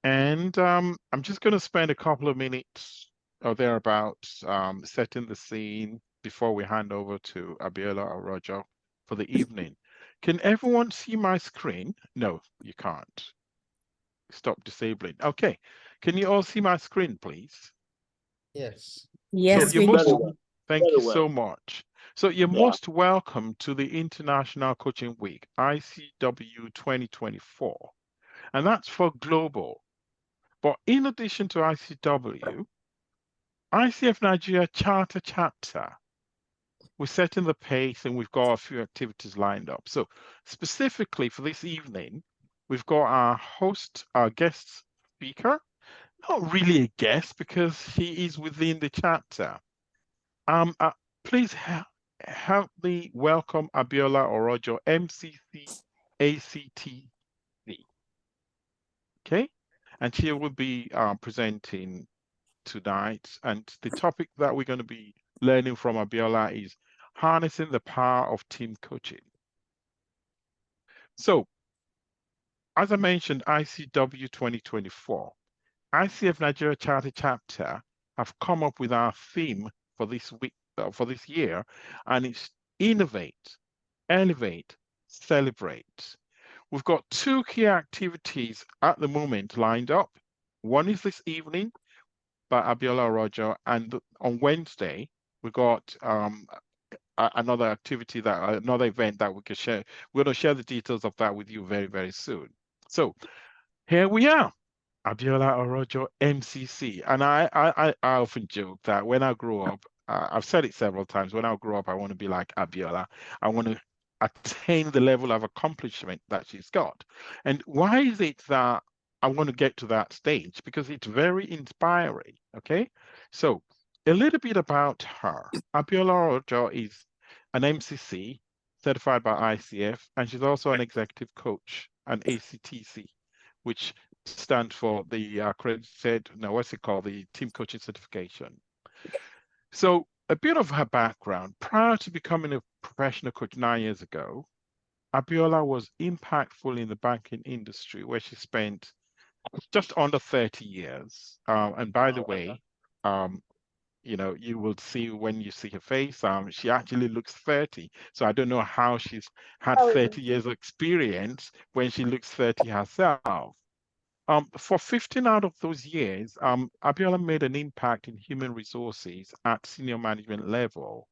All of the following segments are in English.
And I'm just going to spend a couple of minutes or thereabouts setting the scene before we hand over to Abiola or Orojo for the evening. Can everyone see my screen? No, you can't. Stop disabling. Okay. Can you all see my screen, please? Yes. So Yes, you're we most, can. thank Very you well. so much. So you're Yeah. most welcome to the International Coaching Week, ICW 2024. And that's for global. But in addition to ICW, ICF Nigeria Charter Chapter, we're setting the pace and we've got a few activities lined up. So specifically for this evening, we've got our host, our guest speaker, not really a guest because he is within the chapter. Please help me welcome Abiola Orojo, MCC ACTC. Okay, and she will be presenting tonight. And the topic that we're going to be learning from Abiola is harnessing the power of team coaching. So, as I mentioned, ICW 2024, ICF Nigeria Charter Chapter have come up with our theme for this week, for this year, and it's innovate, elevate, celebrate. We've got two key activities at the moment lined up. One is this evening by Abiola Orojo, and on Wednesday we got another activity another event that we can share. We're going to share the details of that with you very, very soon. So here we are. Abiola Orojo, MCC. And I often joke that when I grow up, I've said it several times, when I grow up, I want to be like Abiola. I want to attain the level of accomplishment that she's got. And why is it that I want to get to that stage? Because it's very inspiring, okay? So a little bit about her. Abiola Orojo is an MCC certified by ICF, and she's also an executive coach, an ACTC, which stand for the accredited, no, what's it called? The team coaching certification. So a bit of her background. Prior to becoming a professional coach 9 years ago, Abiola was impactful in the banking industry where she spent just under 30 years. And by the way, you know, you will see when you see her face, she actually looks 30. So I don't know how she's had 30 years of experience when she looks 30 herself. For 15 out of those years, Abiola made an impact in human resources at senior management level.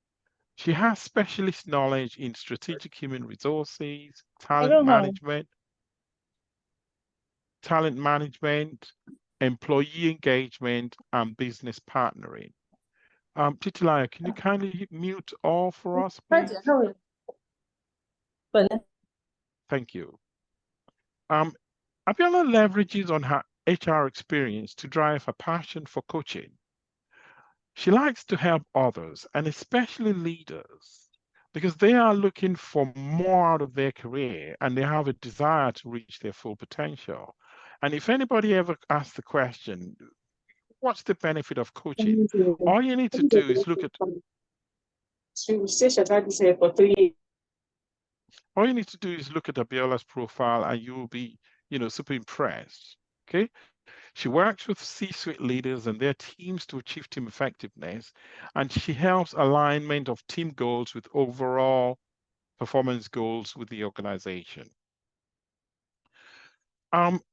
She has specialist knowledge in strategic human resources, talent management, employee engagement, and business partnering. Titilayo, can you kindly mute all for us, please? Thank you. Abiola leverages on her HR experience to drive her passion for coaching. She likes to help others, and especially leaders, because they are looking for more out of their career and they have a desire to reach their full potential. And if anybody ever asks the question, what's the benefit of coaching? All you need to do is look at Abiola's profile and you will be, you know, super impressed. Okay. She works with C-suite leaders and their teams to achieve team effectiveness, and she helps alignment of team goals with overall performance goals with the organization.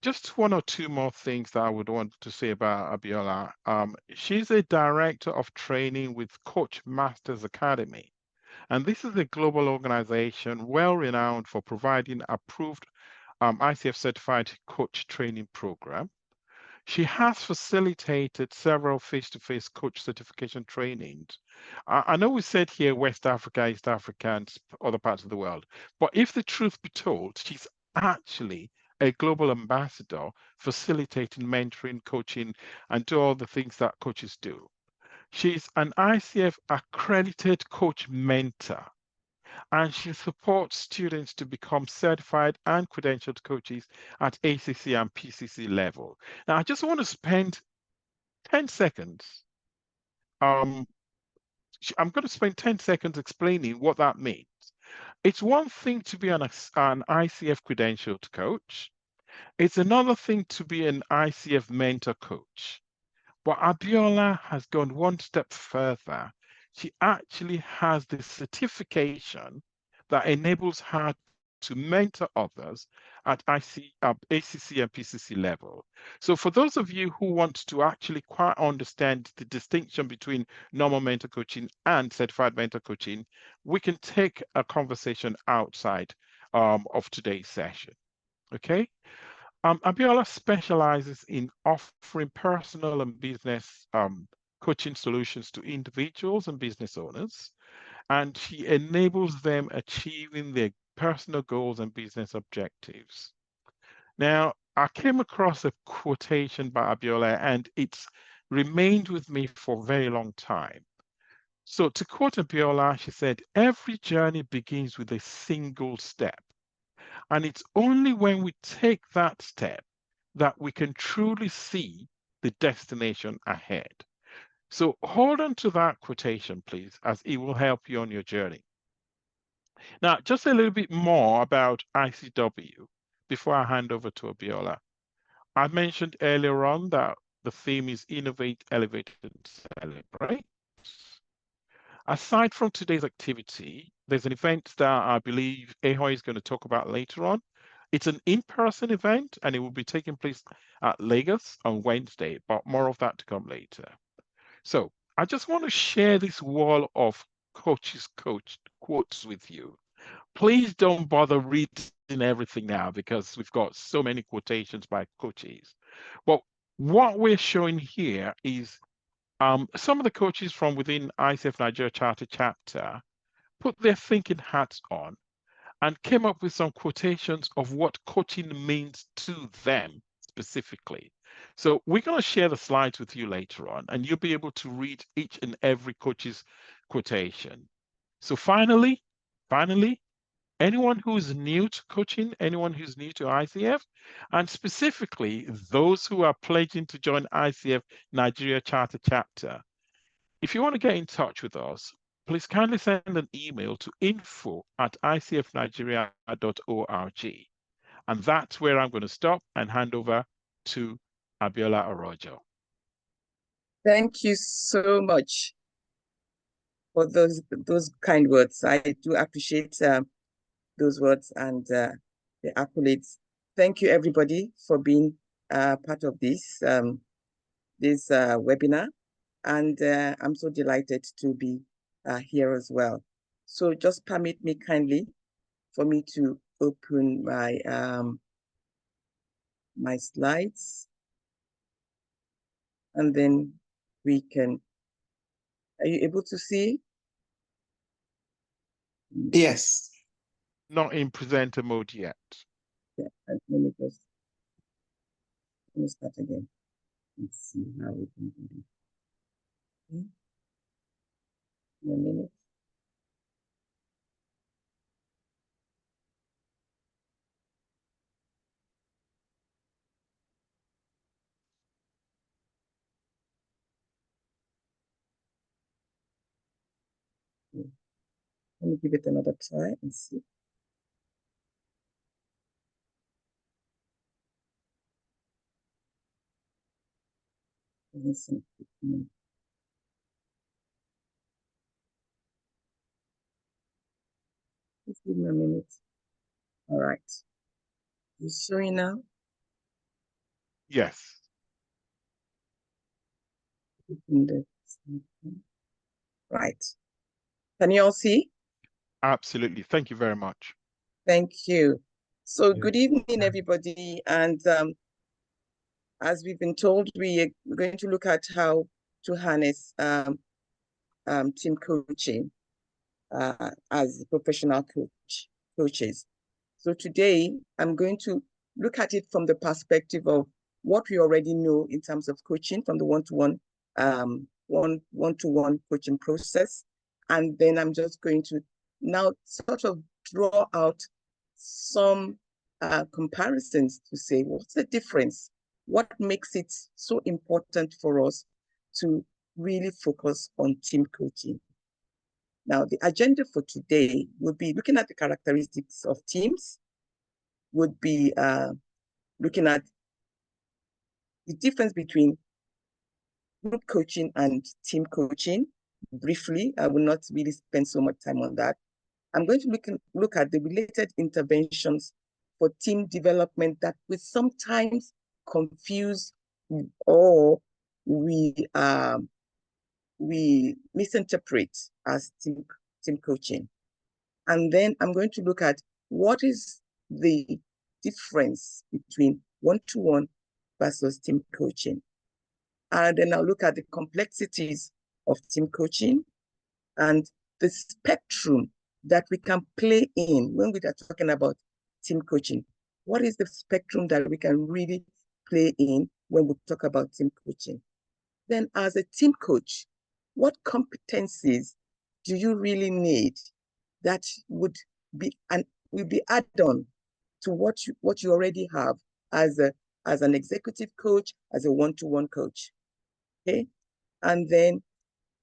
Just one or two more things that I would want to say about Abiola. She's a director of training with Coach Masters Academy, and this is a global organization well renowned for providing approved ICF certified coach training program. She has facilitated several face-to-face coach certification trainings. I know we said here West Africa, East Africa, and other parts of the world, but if the truth be told, she's actually a global ambassador facilitating mentoring, coaching, and do all the things that coaches do. She's an ICF accredited coach mentor, and she supports students to become certified and credentialed coaches at ACC and PCC level. Now, I just want to spend 10 seconds. I'm going to spend 10 seconds explaining what that means. It's one thing to be an ICF credentialed coach, It's another thing to be an ICF mentor coach. But Abiola has gone one step further. She actually has the certification that enables her to mentor others at ACC and PCC level. So for those of you who want to actually quite understand the distinction between normal mentor coaching and certified mentor coaching, we can take a conversation outside of today's session. Okay? Abiola specializes in offering personal and business coaching solutions to individuals and business owners, and she enables them achieving their personal goals and business objectives. Now, I came across a quotation by Abiola, and it's remained with me for a very long time. So, to quote Abiola, she said, "Every journey begins with a single step. And it's only when we take that step that we can truly see the destination ahead." So hold on to that quotation, please, as it will help you on your journey. Now, just a little bit more about ICW before I hand over to Abiola. I mentioned earlier on that the theme is Innovate, Elevate, and Celebrate. Aside from today's activity, there's an event that I believe Ahoy is going to talk about later on. It's an in-person event and it will be taking place at Lagos on Wednesday, but more of that to come later. So I just want to share this wall of coaches quotes with you. Please don't bother reading everything now because we've got so many quotations by coaches. But what we're showing here is some of the coaches from within ICF Nigeria Charter chapter put their thinking hats on and came up with some quotations of what coaching means to them specifically. So we're going to share the slides with you later on, and you'll be able to read each and every coach's quotation. So finally, anyone who's new to coaching, anyone who's new to ICF, and specifically those who are pledging to join ICF Nigeria Charter Chapter, if you want to get in touch with us, please kindly send an email to info@icfnigeria.org. And that's where I'm going to stop and hand over to Abiola Orojo. Thank you so much for those kind words. I do appreciate those words and the accolades. Thank you, everybody, for being part of this webinar. And I'm so delighted to be here as well. So just permit me kindly for me to open my my slides, and then we can. Are you able to see? Yes. Not in presenter mode yet. Yeah, let me start again. Let's see how we can do it. Okay. In a minute. Okay. Let me give it another try and see. Listen. Just give me a minute. All right. You showing now? Yes. Right. Can you all see? Absolutely. Thank you very much. Thank you. So good evening, everybody. And as we've been told, we are going to look at how to harness team coaching as professional coaches. So today, I'm going to look at it from the perspective of what we already know in terms of coaching from the one-to-one coaching process. And then I'm just going to now sort of draw out some comparisons to say, what's the difference? What makes it so important for us to really focus on team coaching? Now, the agenda for today will be looking at the characteristics of teams, would be looking at the difference between group coaching and team coaching. Briefly, I will not really spend so much time on that. I'm going to look at the related interventions for team development that we sometimes confuse or we misinterpret as team coaching. And then I'm going to look at what is the difference between one-to-one versus team coaching. And then I'll look at the complexities of team coaching and the spectrum that we can play in when we are talking about team coaching. What is the spectrum that we can really play in when we talk about team coaching? Then as a team coach, what competencies do you really need that would be add-on to what you already have as an executive coach, as a one-to-one coach? Okay. And then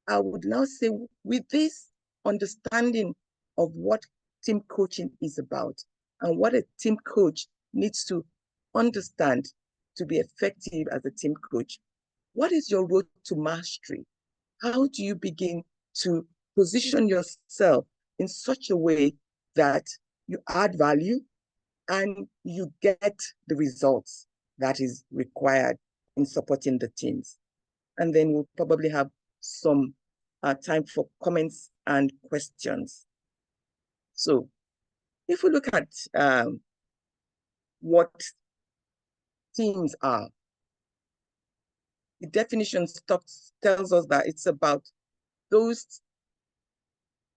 I would now say, with this understanding of what team coaching is about and what a team coach needs to understand to be effective as a team coach, what is your road to mastery? How do you begin to position yourself in such a way that you add value and you get the results that is required in supporting the teams? And then we'll probably have some time for comments and questions. So if we look at what teams are, the definition tells us that it's about those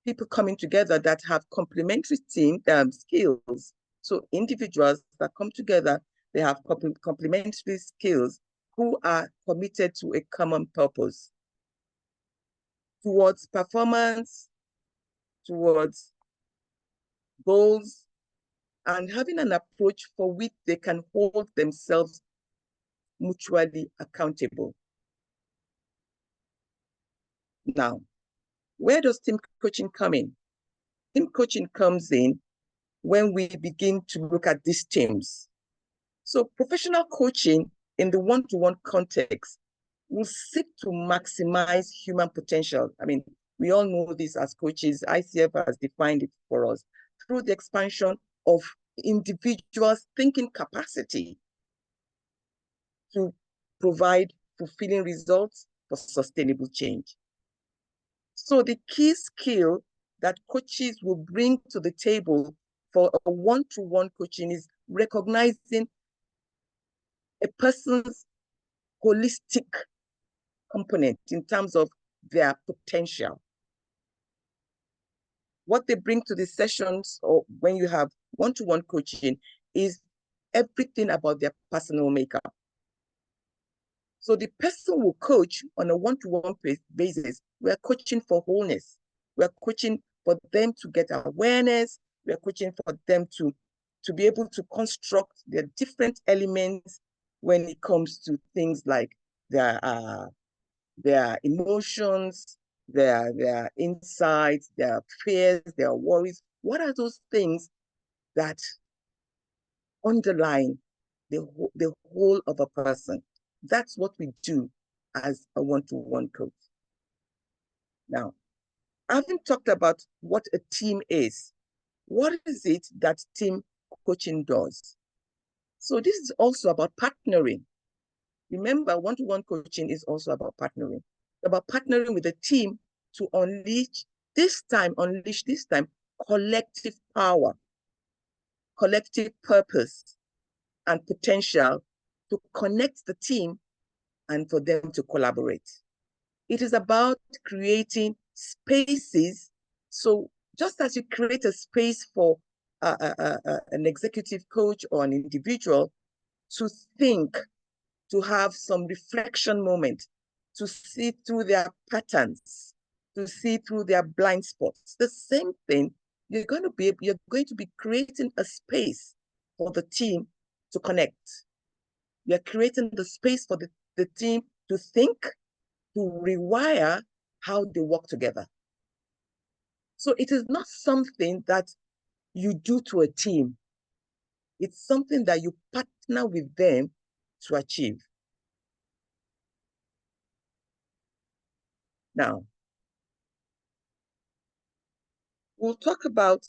people coming together that have complementary skills. So individuals that come together, they have complementary skills who are committed to a common purpose towards performance, towards goals, and having an approach for which they can hold themselves mutually accountable. Now, where does team coaching come in? Team coaching comes in when we begin to look at these teams. So professional coaching in the one-to-one context will seek to maximize human potential. I mean, we all know this as coaches. ICF has defined it for us through the expansion of individuals' thinking capacity to provide fulfilling results for sustainable change. So the key skill that coaches will bring to the table for a one-to-one coaching is recognizing a person's holistic component in terms of their potential. What they bring to the sessions or when you have one-to-one coaching is everything about their personal makeup. So the person will coach on a one-to-one basis. We're coaching for wholeness. We're coaching for them to get awareness. We're coaching for them to be able to construct their different elements when it comes to things like their emotions, their insights, their fears, their worries. What are those things that underline the whole of a person? That's what we do as a one-to-one coach. Now, having talked about what a team is, what is it that team coaching does? So this is also about partnering. Remember, one-to-one coaching is also about partnering. About partnering with a team to unleash this time, collective power, collective purpose, and potential to connect the team and for them to collaborate. It is about creating spaces. So just as you create a space for an executive coach or an individual to think, to have some reflection moment, to see through their patterns, to see through their blind spots. The same thing, you're going to be creating a space for the team to connect. You're creating the space for the team to think, to rewire how they work together. So it is not something that you do to a team. It's something that you partner with them to achieve. Now, we'll talk about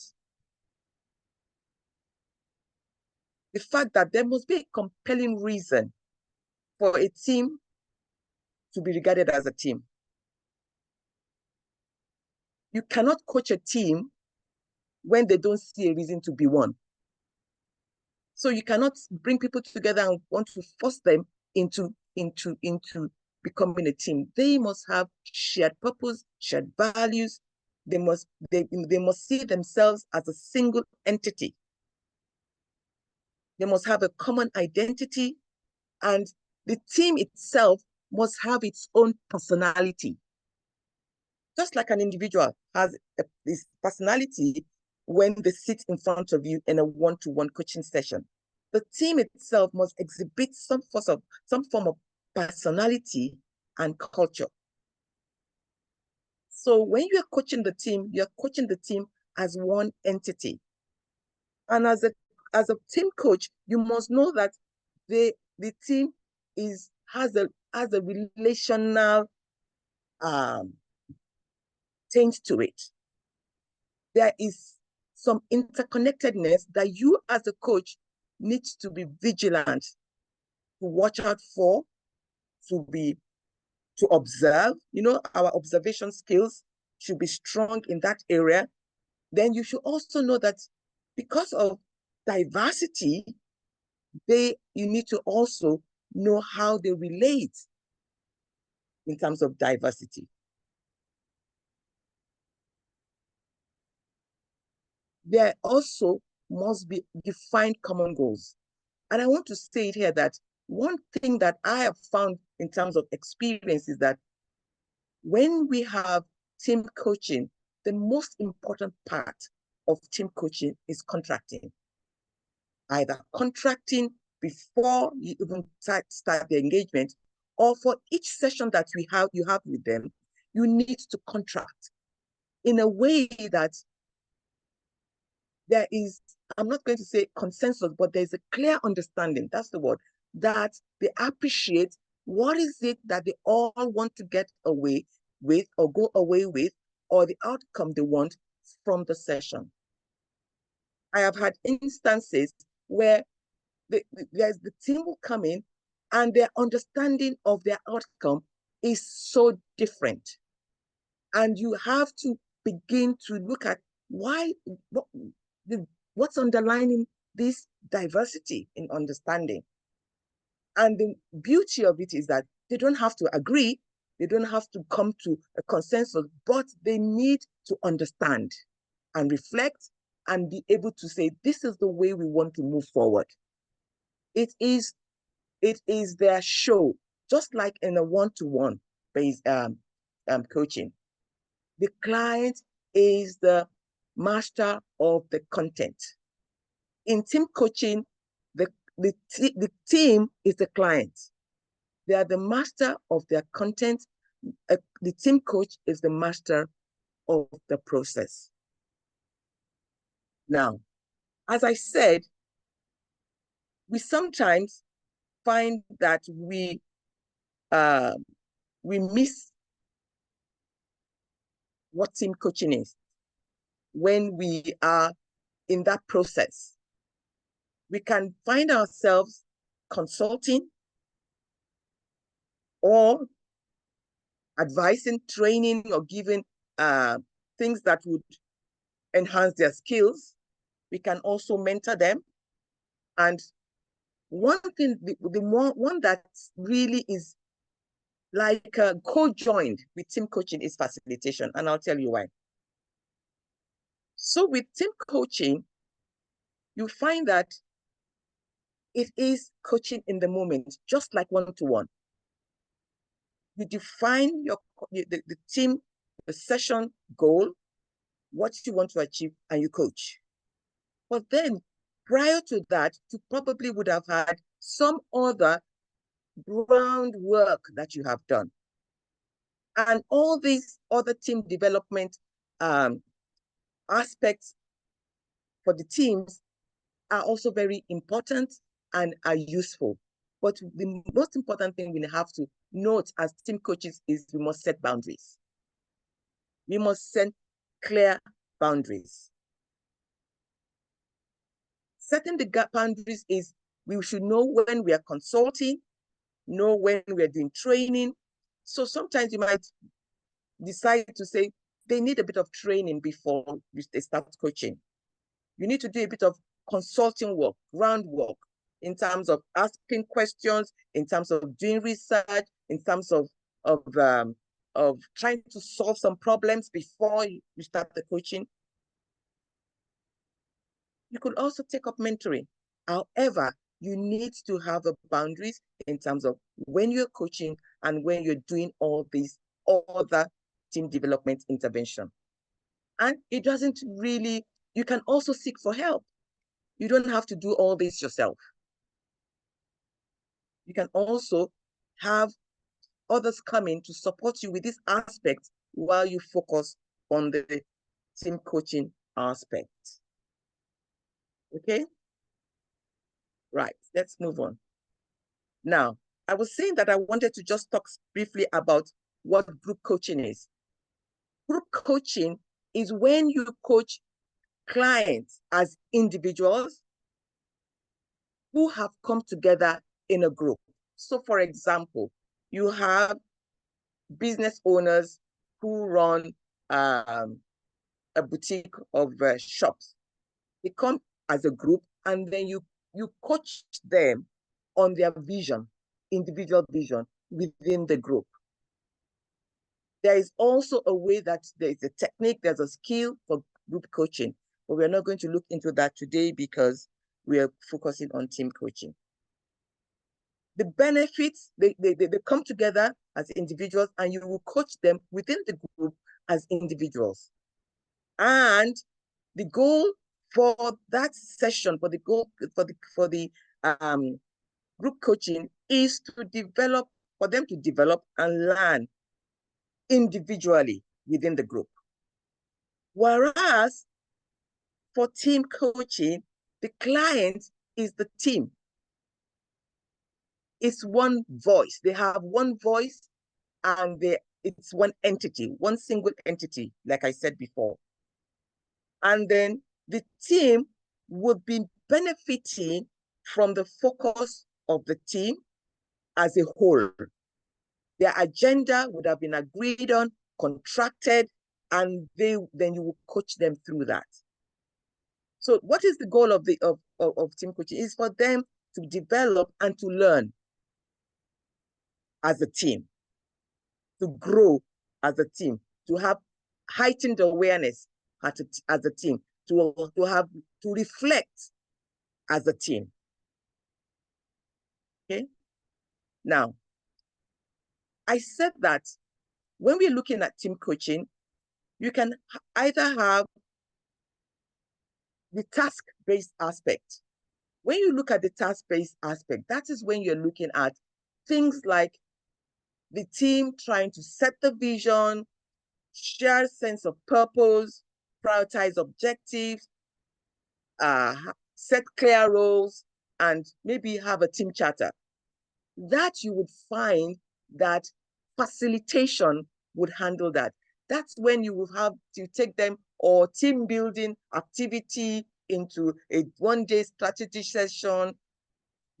the fact that there must be a compelling reason for a team to be regarded as a team. You cannot coach a team when they don't see a reason to be one. So you cannot bring people together and want to force them into becoming a team. They must have shared purpose, shared values. They must see themselves as a single entity. They must have a common identity, and the team itself must have its own personality. Just like an individual has this personality when they sit in front of you in a one-to-one coaching session, the team itself must exhibit some form of personality and culture. So when you're coaching the team as one entity. And as a team coach, you must know that the team has a relational taint to it. There is some interconnectedness that you as a coach needs to be vigilant, to watch out for, to observe. You know, our observation skills should be strong in that area. Then you should also know that because of diversity, you need to also know how they relate in terms of diversity. There also must be defined common goals. And I want to say it here that one thing that I have found in terms of experience is that when we have team coaching, the most important part of team coaching is contracting. Either contracting before you even start the engagement, or for each session that you have with them, you need to contract in a way that there is, I'm not going to say consensus, but there's a clear understanding, that's the word, that they appreciate what is it that they all want to get away with or go away with, or the outcome they want from the session. I have had instances where the team will come in and their understanding of their outcome is so different. And you have to begin to look at what's underlying this diversity in understanding. And the beauty of it is that they don't have to agree, they don't have to come to a consensus, but they need to understand and reflect and be able to say, this is the way we want to move forward. It is their show, just like in a one-to-one based coaching. The client is the master of the content. In team coaching, the team is the client. They are the master of their content. The team coach is the master of the process. Now, as I said, we sometimes find that we miss what team coaching is when we are in that process. We can find ourselves consulting or advising, training, or giving things that would enhance their skills. We can also mentor them. And one thing, one that really is like co-joined with team coaching is facilitation. And I'll tell you why. So with team coaching, you find that it is coaching in the moment, just like one-to-one. You define the team, the session goal, what you want to achieve, and you coach. But then prior to that, you probably would have had some other groundwork that you have done. And all these other team development aspects for the teams are also very important and are useful. But the most important thing we have to note as team coaches is we must set boundaries. We must set clear boundaries. Setting the boundaries is we should know when we are consulting, know when we are doing training. So sometimes you might decide to say they need a bit of training before they start coaching. You need to do a bit of consulting work, groundwork, in terms of asking questions, in terms of doing research, in terms of trying to solve some problems before you start the coaching. You could also take up mentoring. However, you need to have a boundaries in terms of when you're coaching and when you're doing all these other team development intervention. And it doesn't really, you can also seek for help. You don't have to do all this yourself. You can also have others come in to support you with this aspect while you focus on the team coaching aspect. Okay? Right, let's move on. Now, I was saying that I wanted to just talk briefly about what group coaching is. Group coaching is when you coach clients as individuals who have come together in a group. So for example, you have business owners who run a boutique of shops. They come as a group and then you coach them on their vision, individual vision within the group. There is also a way that there is a technique, there's a skill for group coaching, but we're not going to look into that today because we are focusing on team coaching. The benefits, they come together as individuals and you will coach them within the group as individuals. And the goal for that session, for the group coaching is to develop, for them to develop and learn individually within the group. Whereas for team coaching, the client is the team. It's one voice. They have one voice and it's one entity, one single entity, like I said before. And then the team would be benefiting from the focus of the team as a whole. Their agenda would have been agreed on, contracted, and then you will coach them through that. So what is the goal of team coaching? Is for them to develop and to learn as a team, to grow as a team, to have heightened awareness as a team, to reflect as a team. Okay. Now, I said that when we're looking at team coaching, you can either have the task-based aspect. When you look at the task-based aspect, that is when you're looking at things like the team trying to set the vision, share sense of purpose, prioritize objectives, set clear roles, and maybe have a team charter. That you would find that facilitation would handle that. That's when you will have to take them or team building activity into a one-day strategy session.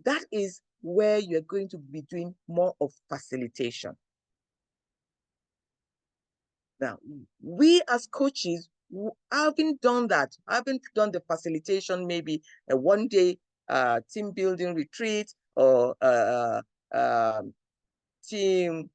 That is where you're going to be doing more of facilitation. Now, we as coaches haven't done that, haven't done the facilitation, maybe a one-day team building retreat or team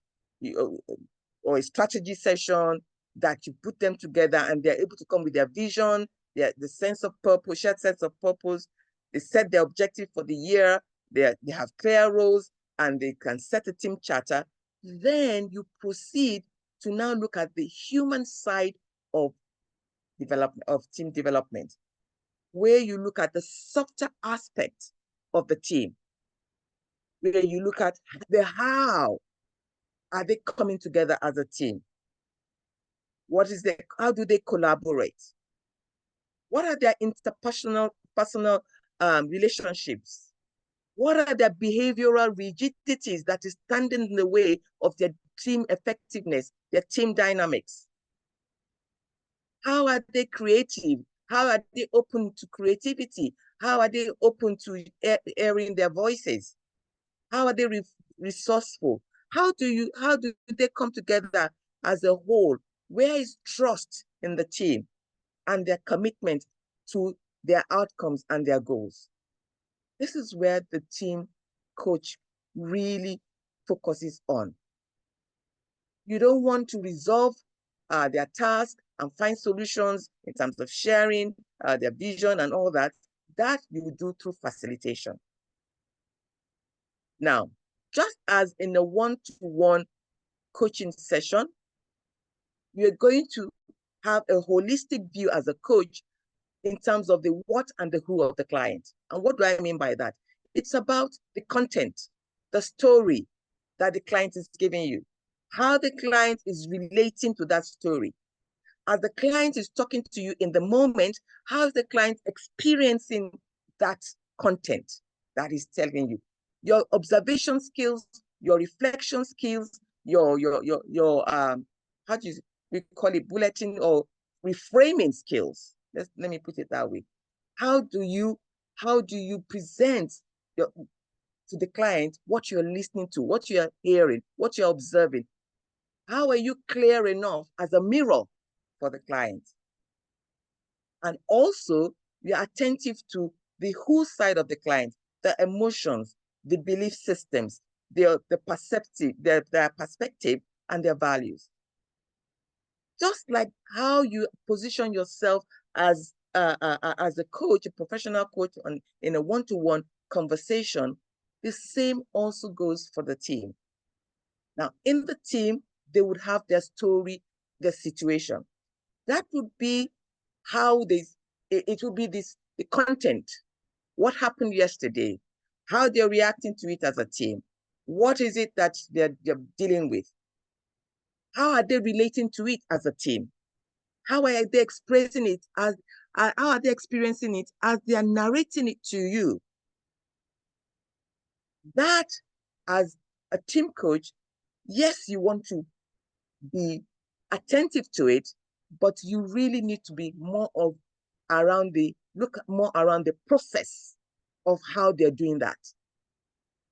or a strategy session that you put them together and they're able to come with their vision, the sense of purpose, shared sense of purpose. They set their objective for the year, they have clear roles, and they can set a team charter. Then you proceed to now look at the human side of team development, where you look at the softer aspects of the team, where you look at the how are they coming together as a team? How do they collaborate? What are their personal relationships? What are their behavioral rigidities that is standing in the way of their team effectiveness, their team dynamics? How are they creative? How are they open to creativity? How are they open to airing their voices? How are they resourceful? How do they come together as a whole? Where is trust in the team and their commitment to their outcomes and their goals? This is where the team coach really focuses on. You don't want to resolve their task and find solutions in terms of sharing their vision and all that. That you do through facilitation. Now, just as in a one-to-one coaching session, you're going to have a holistic view as a coach in terms of the what and the who of the client. And what do I mean by that? It's about the content, the story that the client is giving you, how the client is relating to that story. As the client is talking to you in the moment, how is the client experiencing that content that is telling you? Your observation skills, your reflection skills, your how do we call it, bulletin or reframing skills. Let me put it that way. How do you present to the client what you're listening to, what you're hearing, what you're observing? How are you clear enough as a mirror for the client? And also, you're attentive to the who side of the client, the emotions, the belief systems, their perspective and their values. Just like how you position yourself as a coach, a professional coach in a one-to-one conversation, the same also goes for the team. Now, in the team, they would have their story, their situation. That would be how it would be the content. What happened yesterday? How they're reacting to it as a team? What is it that they're dealing with? How are they relating to it as a team? How are they expressing it how are they experiencing it as they are narrating it to you? That, as a team coach, yes, you want to be attentive to it, but you really need to be look more around the process of how they're doing that.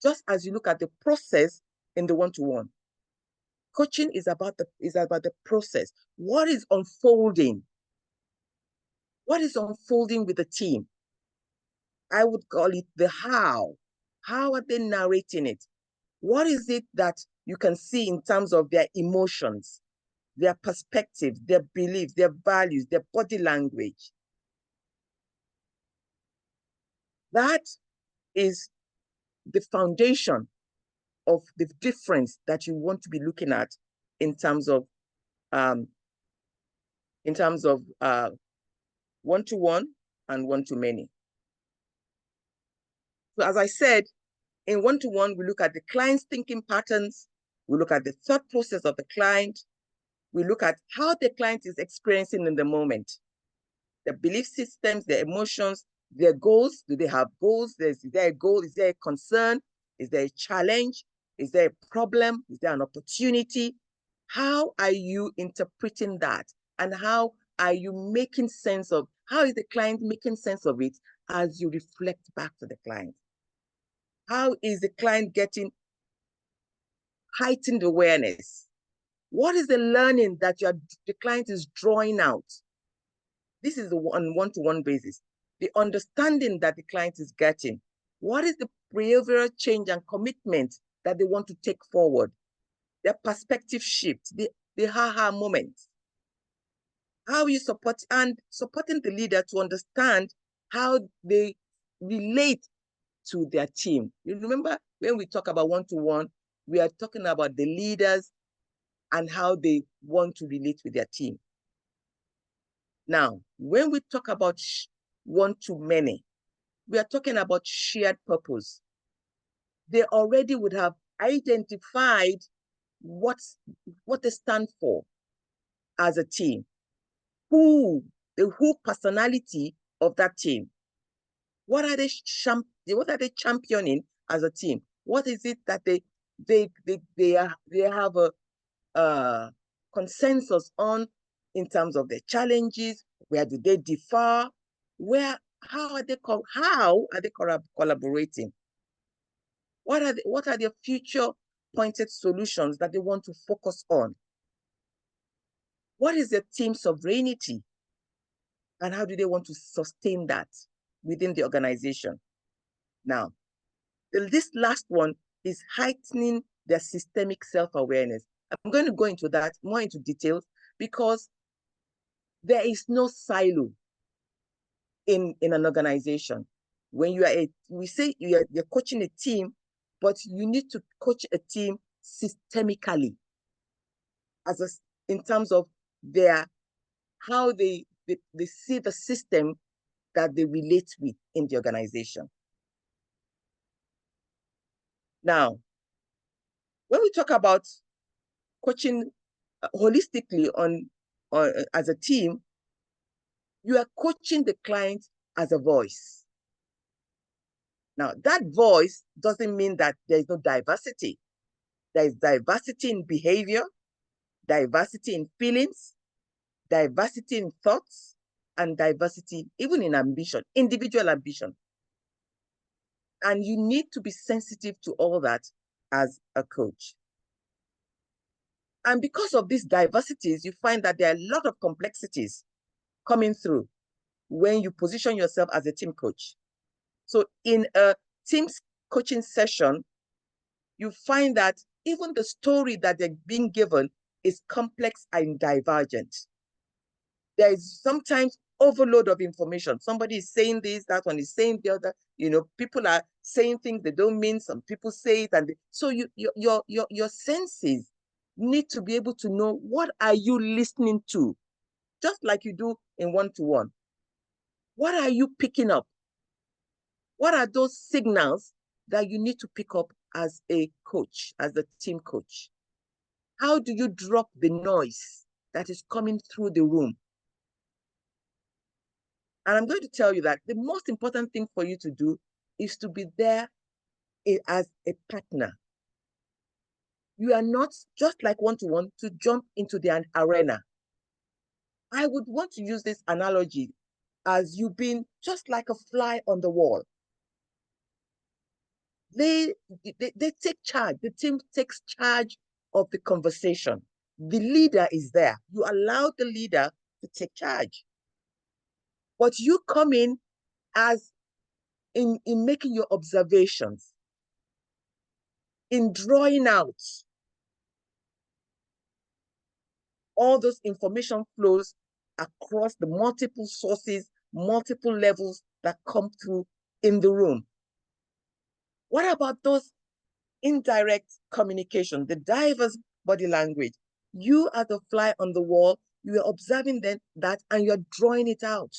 Just as you look at the process in the one-to-one, coaching is about the process. What is unfolding? What is unfolding with the team? I would call it the how. How are they narrating it? What is it that you can see in terms of their emotions, their perspective, their beliefs, their values, their body language? That is the foundation of the difference that you want to be looking at in terms of one-to-one and one-to-many. So as I said, in one-to-one, we look at the client's thinking patterns, we look at the thought process of the client, we look at how the client is experiencing in the moment, their belief systems, their emotions, their goals. Do they have goals? Is there a goal? Is there a concern? Is there a challenge? Is there a problem? Is there an opportunity? How are you interpreting that? And how are you making sense of, how is the client making sense of it as you reflect back to the client? How is the client getting heightened awareness? What is the learning that the client is drawing out? This is on one-to-one basis. The understanding that the client is getting. What is the behavioral change and commitment that they want to take forward? Their perspective shift, the ha-ha moment. How you supporting the leader to understand how they relate to their team. You remember when we talk about one-to-one, we are talking about the leaders and how they want to relate with their team. Now, when we talk about one-to-many, we are talking about shared purpose. They already would have identified what they stand for as a team, the who personality of that team. What are they championing as a team? What is it that they have a consensus on in terms of their challenges? Where do they differ? How are they collaborating? What are their future pointed solutions that they want to focus on? What is their team sovereignty? And how do they want to sustain that within the organization? Now, this last one is heightening their systemic self-awareness. I'm going to go into that more into details because there is no silo in an organization. When we say you're coaching a team, but you need to coach a team systemically in terms of how they see the system that they relate with in the organization. Now, when we talk about coaching holistically as a team, you are coaching the client as a voice. Now, that voice doesn't mean that there is no diversity. There is diversity in behavior, diversity in feelings, diversity in thoughts, and diversity even in ambition, individual ambition. And you need to be sensitive to all that as a coach. And because of these diversities, you find that there are a lot of complexities coming through when you position yourself as a team coach. So in a team's coaching session, you find that even the story that they're being given is complex and divergent. There is sometimes overload of information. Somebody is saying this, that one is saying the other. People are saying things they don't mean. Some people say it, and so your senses need to be able to know what are you listening to, just like you do in one-to-one. What are you picking up? What are those signals that you need to pick up as a coach, as a team coach? How do you drop the noise that is coming through the room? And I'm going to tell you that the most important thing for you to do is to be there as a partner. You are not just like one-to-one to jump into the arena. I would want to use this analogy as you being just like a fly on the wall. They take charge. The team takes charge of the conversation. The leader is there. You allow the leader to take charge. But you come in as in making your observations, in drawing out all those information flows across the multiple sources, multiple levels that come through in the room. What about those indirect communication, the diverse body language? You are the fly on the wall, you are observing that and you're drawing it out.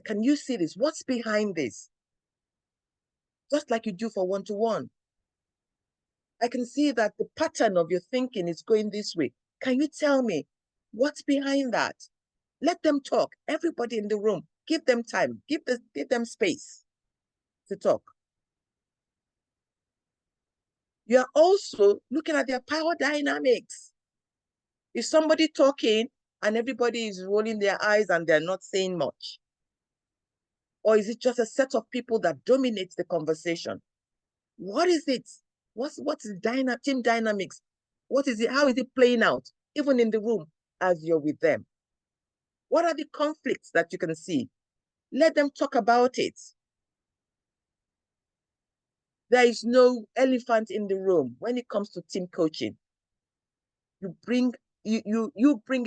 Can you see this? What's behind this? Just like you do for one-to-one. I can see that the pattern of your thinking is going this way. Can you tell me what's behind that? Let them talk. Everybody in the room, give them time, give them space to talk. You are also looking at their power dynamics. Is somebody talking and everybody is rolling their eyes and they're not saying much? Or is it just a set of people that dominates the conversation? What is it? What's the team dynamics? What is it? How is it playing out, even in the room as you're with them? What are the conflicts that you can see? Let them talk about it. There is no elephant in the room when it comes to team coaching. You bring it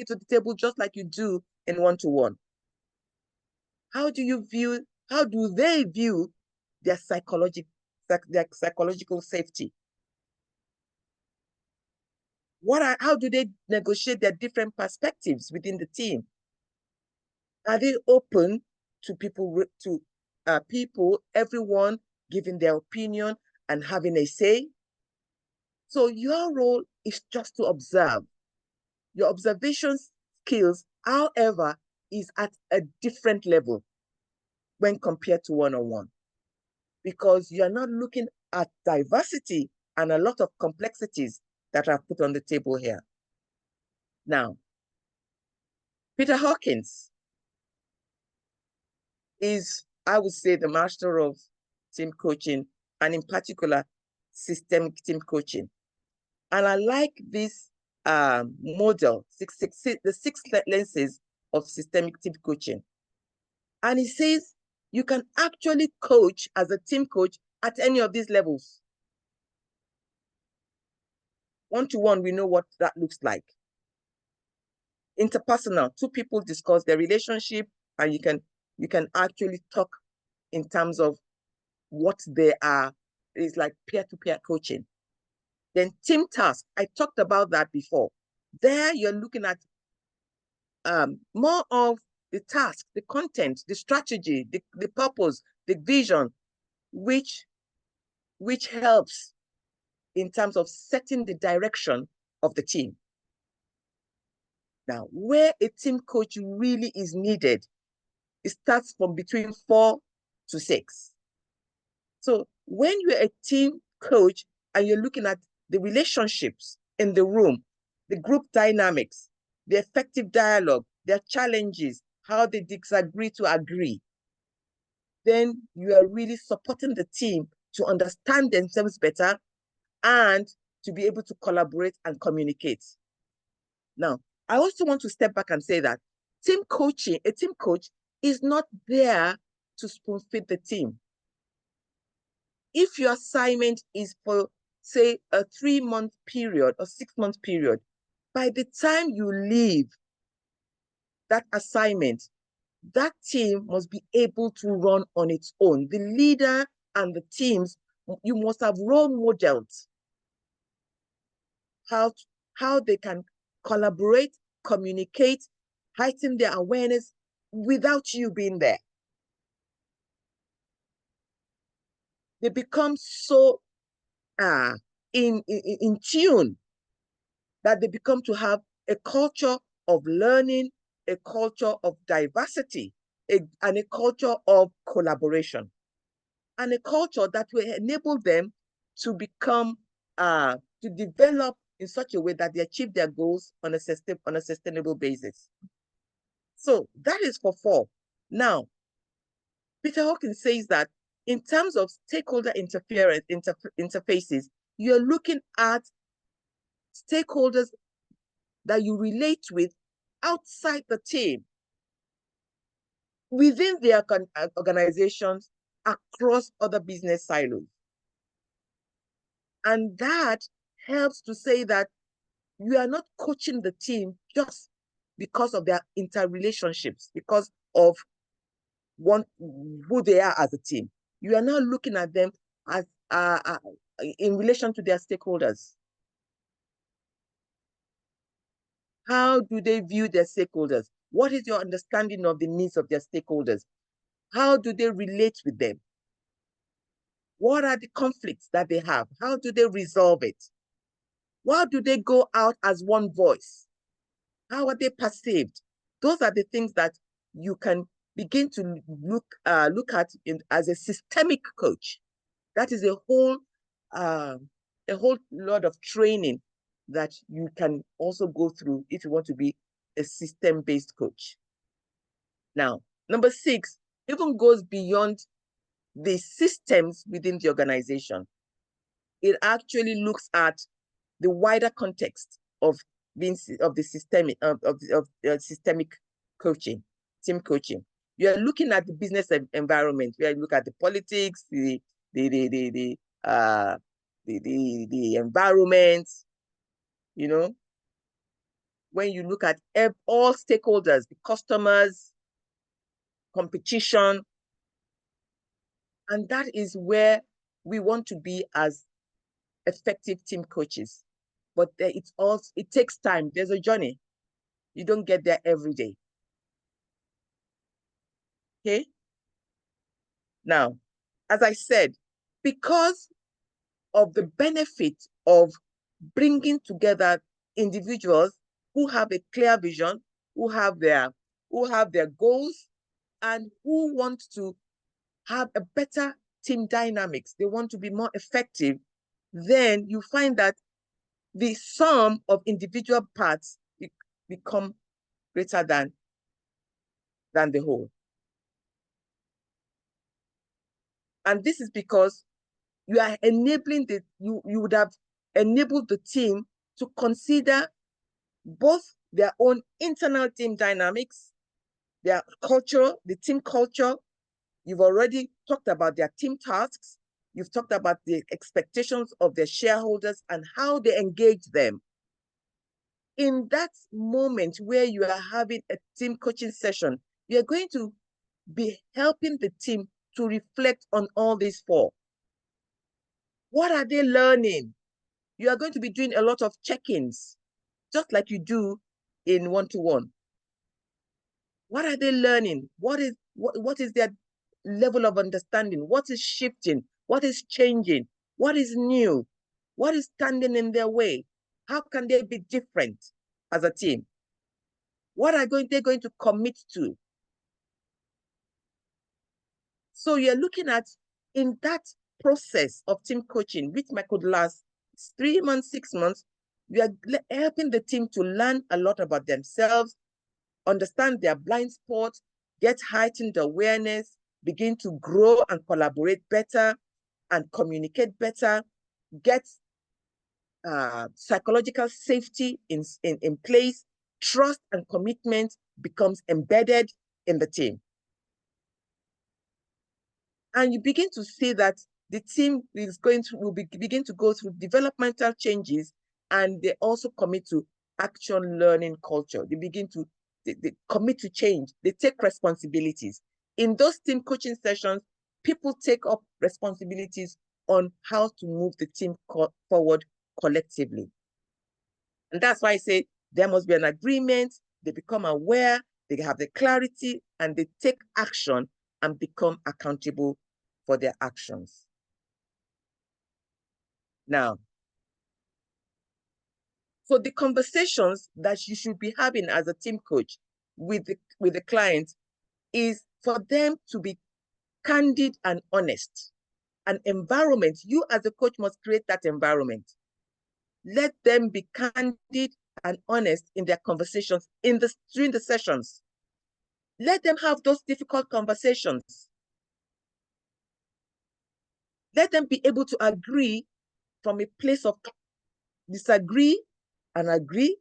to the table just like you do in one-to-one. How do they view their psychological safety? How do they negotiate their different perspectives within the team? Are they open to everyone giving their opinion and having a say? So your role is just to observe. Your observation skills, however, is at a different level. when compared to one-on-one, because you're not looking at diversity and a lot of complexities that are put on the table here. Now, Peter Hawkins is, I would say, the master of team coaching, and in particular, systemic team coaching. And I like this model, the 6 lenses of systemic team coaching. And he says you can actually coach as a team coach at any of these levels. One-to-one, we know what that looks like. Interpersonal, 2 people discuss their relationship, and you can actually talk in terms of what they are. It's like peer-to-peer coaching. Then team task, I talked about that before. There you're looking at more of the task, the content, the strategy, the purpose, the vision, which helps in terms of setting the direction of the team. Now, where a team coach really is needed, it starts from between 4 to 6. So when you're a team coach and you're looking at the relationships in the room, the group dynamics, the effective dialogue, their challenges, how they disagree to agree, then you are really supporting the team to understand themselves better and to be able to collaborate and communicate. Now, I also want to step back and say that team coaching, a team coach is not there to spoon feed the team. If your assignment is for, say, a 3-month period or 6-month period, by the time you leave that assignment, that team must be able to run on its own. The leader and the teams, you must have role models how they can collaborate, communicate, heighten their awareness without you being there. They become so in tune that they become to have a culture of learning, a culture of diversity, and a culture of collaboration, and a culture that will enable them to become, to develop in such a way that they achieve their goals on a sustainable basis. So that is for 4. Now, Peter Hawkins says that in terms of stakeholder interfaces, you're looking at stakeholders that you relate with outside the team, within their organizations, across other business silos. And that helps to say that you are not coaching the team just because of their interrelationships, because of who they are as a team. You are now looking at them as in relation to their stakeholders. How do they view their stakeholders? What is your understanding of the needs of their stakeholders? How do they relate with them? What are the conflicts that they have? How do they resolve it? How do they go out as one voice? How are they perceived? Those are the things that you can begin to look at as a systemic coach. That is a whole lot of training that you can also go through if you want to be a system-based coach. Now, number 6 even goes beyond the systems within the organization. It actually looks at the wider context of the systemic coaching, team coaching. You are looking at the business environment, where you look at the politics, the environment, you know. When you look at all stakeholders, the customers, competition, and that is where we want to be as effective team coaches. But it takes time. There's a journey. You don't get there every day. Okay? Now, as I said, because of the benefit of bringing together individuals who have a clear vision, who have their goals, and who want to have a better team dynamics, they want to be more effective, then you find that the sum of individual parts become greater than the whole. And this is because you are enabling you would have enabled the team to consider both their own internal team dynamics, their culture, the team culture. You've already talked about their team tasks. You've talked about the expectations of their shareholders and how they engage them. In that moment where you are having a team coaching session, you're going to be helping the team to reflect on all these four. What are they learning? You are going to be doing a lot of check-ins, just like you do in one-to-one. What are they learning? What is their level of understanding? What is shifting? What is changing? What is new? What is standing in their way? How can they be different as a team? What are they going to commit to? So you're looking at, in that process of team coaching, which could last 3 months, 6 months, you are helping the team to learn a lot about themselves, understand their blind spots, get heightened awareness, begin to grow and collaborate better and communicate better, get psychological safety in place, trust and commitment becomes embedded in the team. And you begin to see that the team will begin to go through developmental changes, and they also commit to action learning culture. They begin to they commit to change. They take responsibilities. In those team coaching sessions, people take up responsibilities on how to move the team forward collectively. And that's why I say there must be an agreement. They become aware, they have the clarity, and they take action and become accountable for their actions. Now, so the conversations that you should be having as a team coach with the client is for them to be candid and honest. An environment, you as a coach must create that environment. Let them be candid and honest in their conversations during the sessions. Let them have those difficult conversations. Let them be able to agree from a place of disagree and agree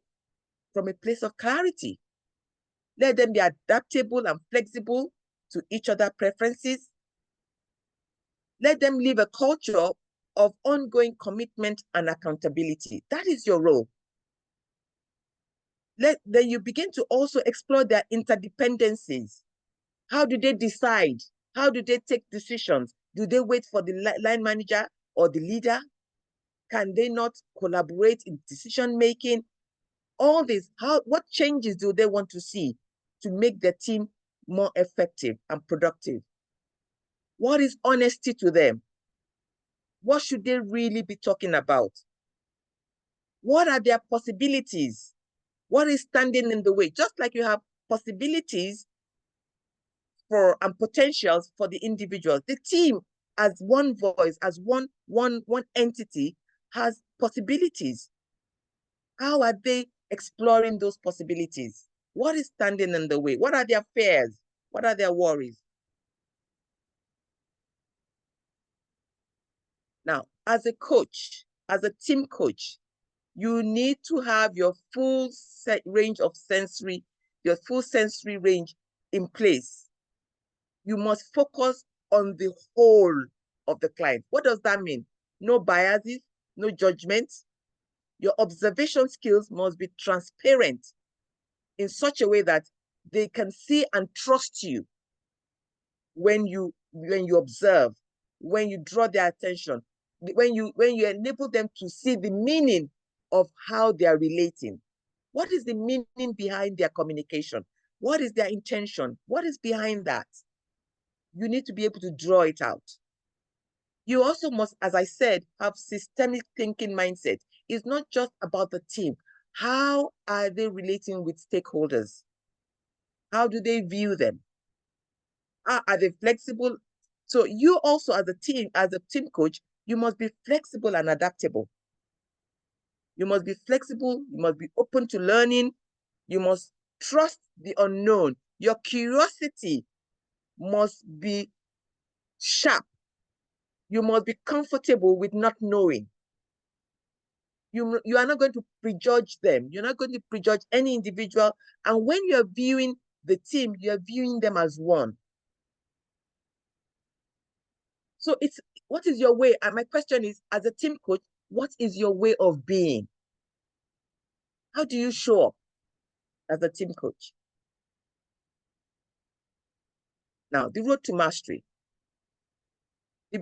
from a place of clarity. Let them be adaptable and flexible to each other's preferences. Let them live a culture of ongoing commitment and accountability. That is your role. Then you begin to also explore their interdependencies. How do they decide? How do they take decisions? Do they wait for the line manager or the leader? Can they not collaborate in decision-making? All this, what changes do they want to see to make their team more effective and productive? What is honesty to them? What should they really be talking about? What are their possibilities? What is standing in the way? Just like you have possibilities and potentials for the individuals, the team as one voice, as one entity, has possibilities. How are they exploring those possibilities? What is standing in the way? What are their fears? What are their worries? Now, as a coach, as a team coach, you need to have your full range of your full sensory range in place. You must focus on the whole of the client. What does that mean? No biases, no judgments. Your observation skills must be transparent in such a way that they can see and trust you when you observe, when you draw their attention, when you enable them to see the meaning of how they are relating. What is the meaning behind their communication? What is their intention? What is behind that? You need to be able to draw it out. You also must, as I said, have systemic thinking mindset. It's not just about the team. How are they relating with stakeholders? How do they view them? Are they flexible So you also as a team coach, you must be flexible and adaptable. You must be flexible, you must be open to learning, you must trust the unknown. Your curiosity must be sharp. You must be comfortable with not knowing. You are not going to prejudge them. You're not going to prejudge any individual. And when you're viewing the team, you're viewing them as one. So what is your way? And my question is, as a team coach, what is your way of being? How do you show up as a team coach? Now, the road to mastery.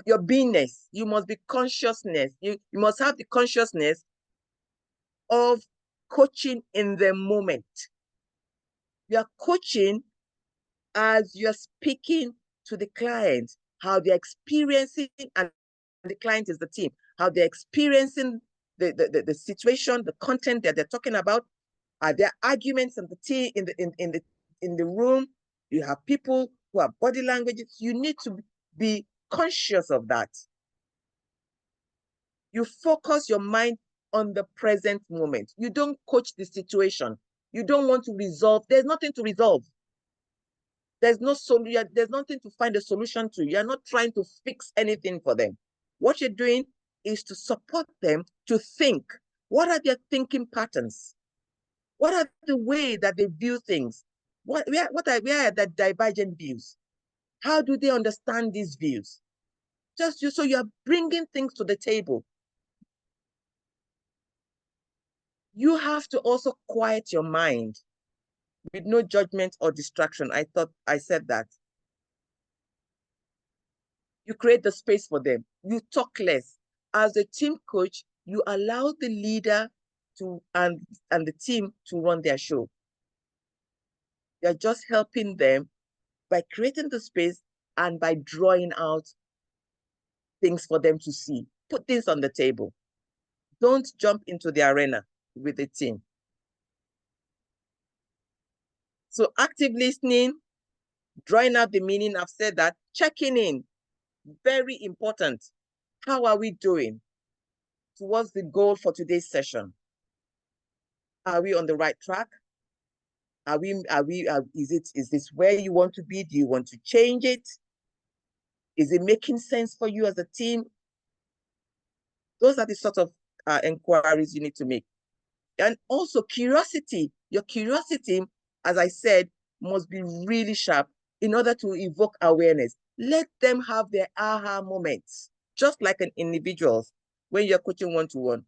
Your beingness, you must be consciousness. You must have the consciousness of coaching in the moment. You are coaching as you're speaking to the client, how they're experiencing, and the client is the team, how they're experiencing the situation, the content that they're talking about. Are there arguments in the team, in the room? You have people who have body languages. You need to be conscious of that. You focus your mind on the present moment. You don't coach the situation. You don't want to resolve. There's nothing to resolve. There's no solution. There's nothing to find a solution to. You're not trying to fix anything for them. What you're doing is to support them to think. What are their thinking patterns? What are the way that they view things? Where are the divergent views? How do they understand these views? So you're bringing things to the table. You have to also quiet your mind with no judgment or distraction. I thought I said that. You create the space for them. You talk less. As a team coach, you allow the leader and the team to run their show. You're just helping them by creating the space and by drawing out things for them to see. Put things on the table. Don't jump into the arena with the team. So active listening, drawing out the meaning, I've said that. Checking in, very important. How are we doing towards the goal for today's session? Are we on the right track? Is this where you want to be? Do you want to change it? Is it making sense for you as a team? Those are the sort of inquiries you need to make. And also curiosity. Your curiosity, as I said, must be really sharp in order to evoke awareness. Let them have their aha moments, just like an individual when you're coaching one-to-one.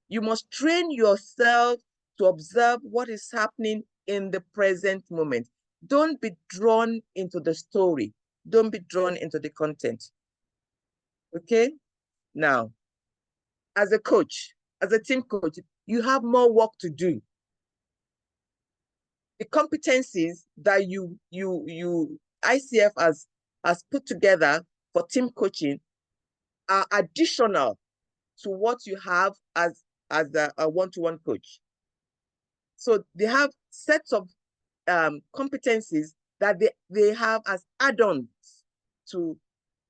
You must train yourself to observe what is happening in the present moment. Don't be drawn into the story. Don't be drawn into the content. Okay? Now, as a coach, as a team coach, you have more work to do. The competencies that ICF has put together for team coaching are additional to what you have as a one-to-one coach. So they have sets of competencies that they have as add-ons to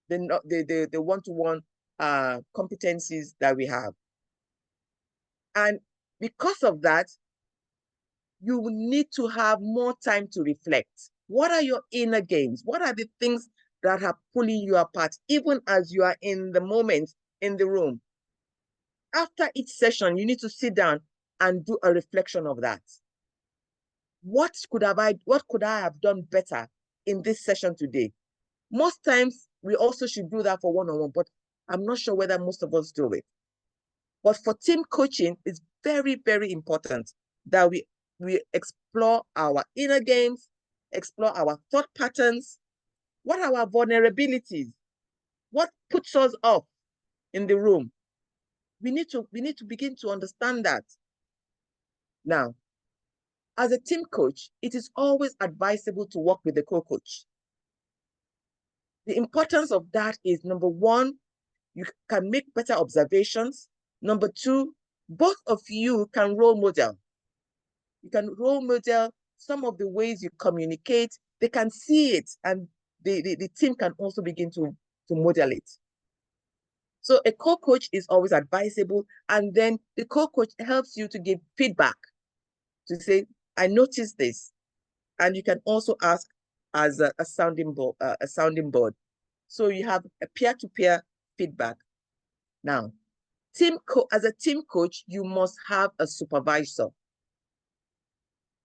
the one-to-one competencies that we have. And because of that, you need to have more time to reflect. What are your inner games? What are the things that are pulling you apart, even as you are in the moment in the room? After each session, you need to sit down and do a reflection of that. What could I have done better in this session today? Most times, we also should do that for one-on-one, but I'm not sure whether most of us do it. But for team coaching, it's very, very important that we explore our inner games, explore our thought patterns. What are our vulnerabilities? What puts us off in the room? We need to begin to understand that. Now, as a team coach, it is always advisable to work with a co-coach. The importance of that is, number one, you can make better observations. Number two, both of you can role model. You can role model some of the ways you communicate. They can see it, and the team can also begin to model it. So a co-coach is always advisable, and then the co-coach helps you to give feedback, to say, I noticed this. And you can also ask as a sounding board. So you have a peer-to-peer feedback. Now, as a team coach, you must have a supervisor.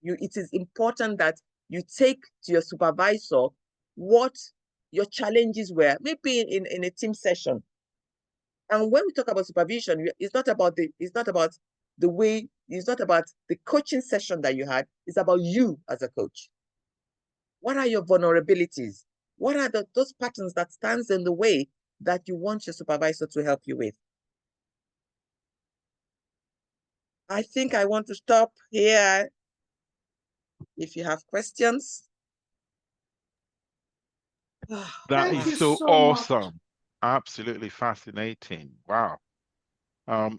It is important that you take to your supervisor what your challenges were, maybe in a team session. And when we talk about supervision, it's not about the coaching session that you had. It's about you as a coach. What are your vulnerabilities? What are those patterns that stands in the way that you want your supervisor to help you with? I think I want to stop here. If you have questions. That is so awesome. Absolutely fascinating. Wow.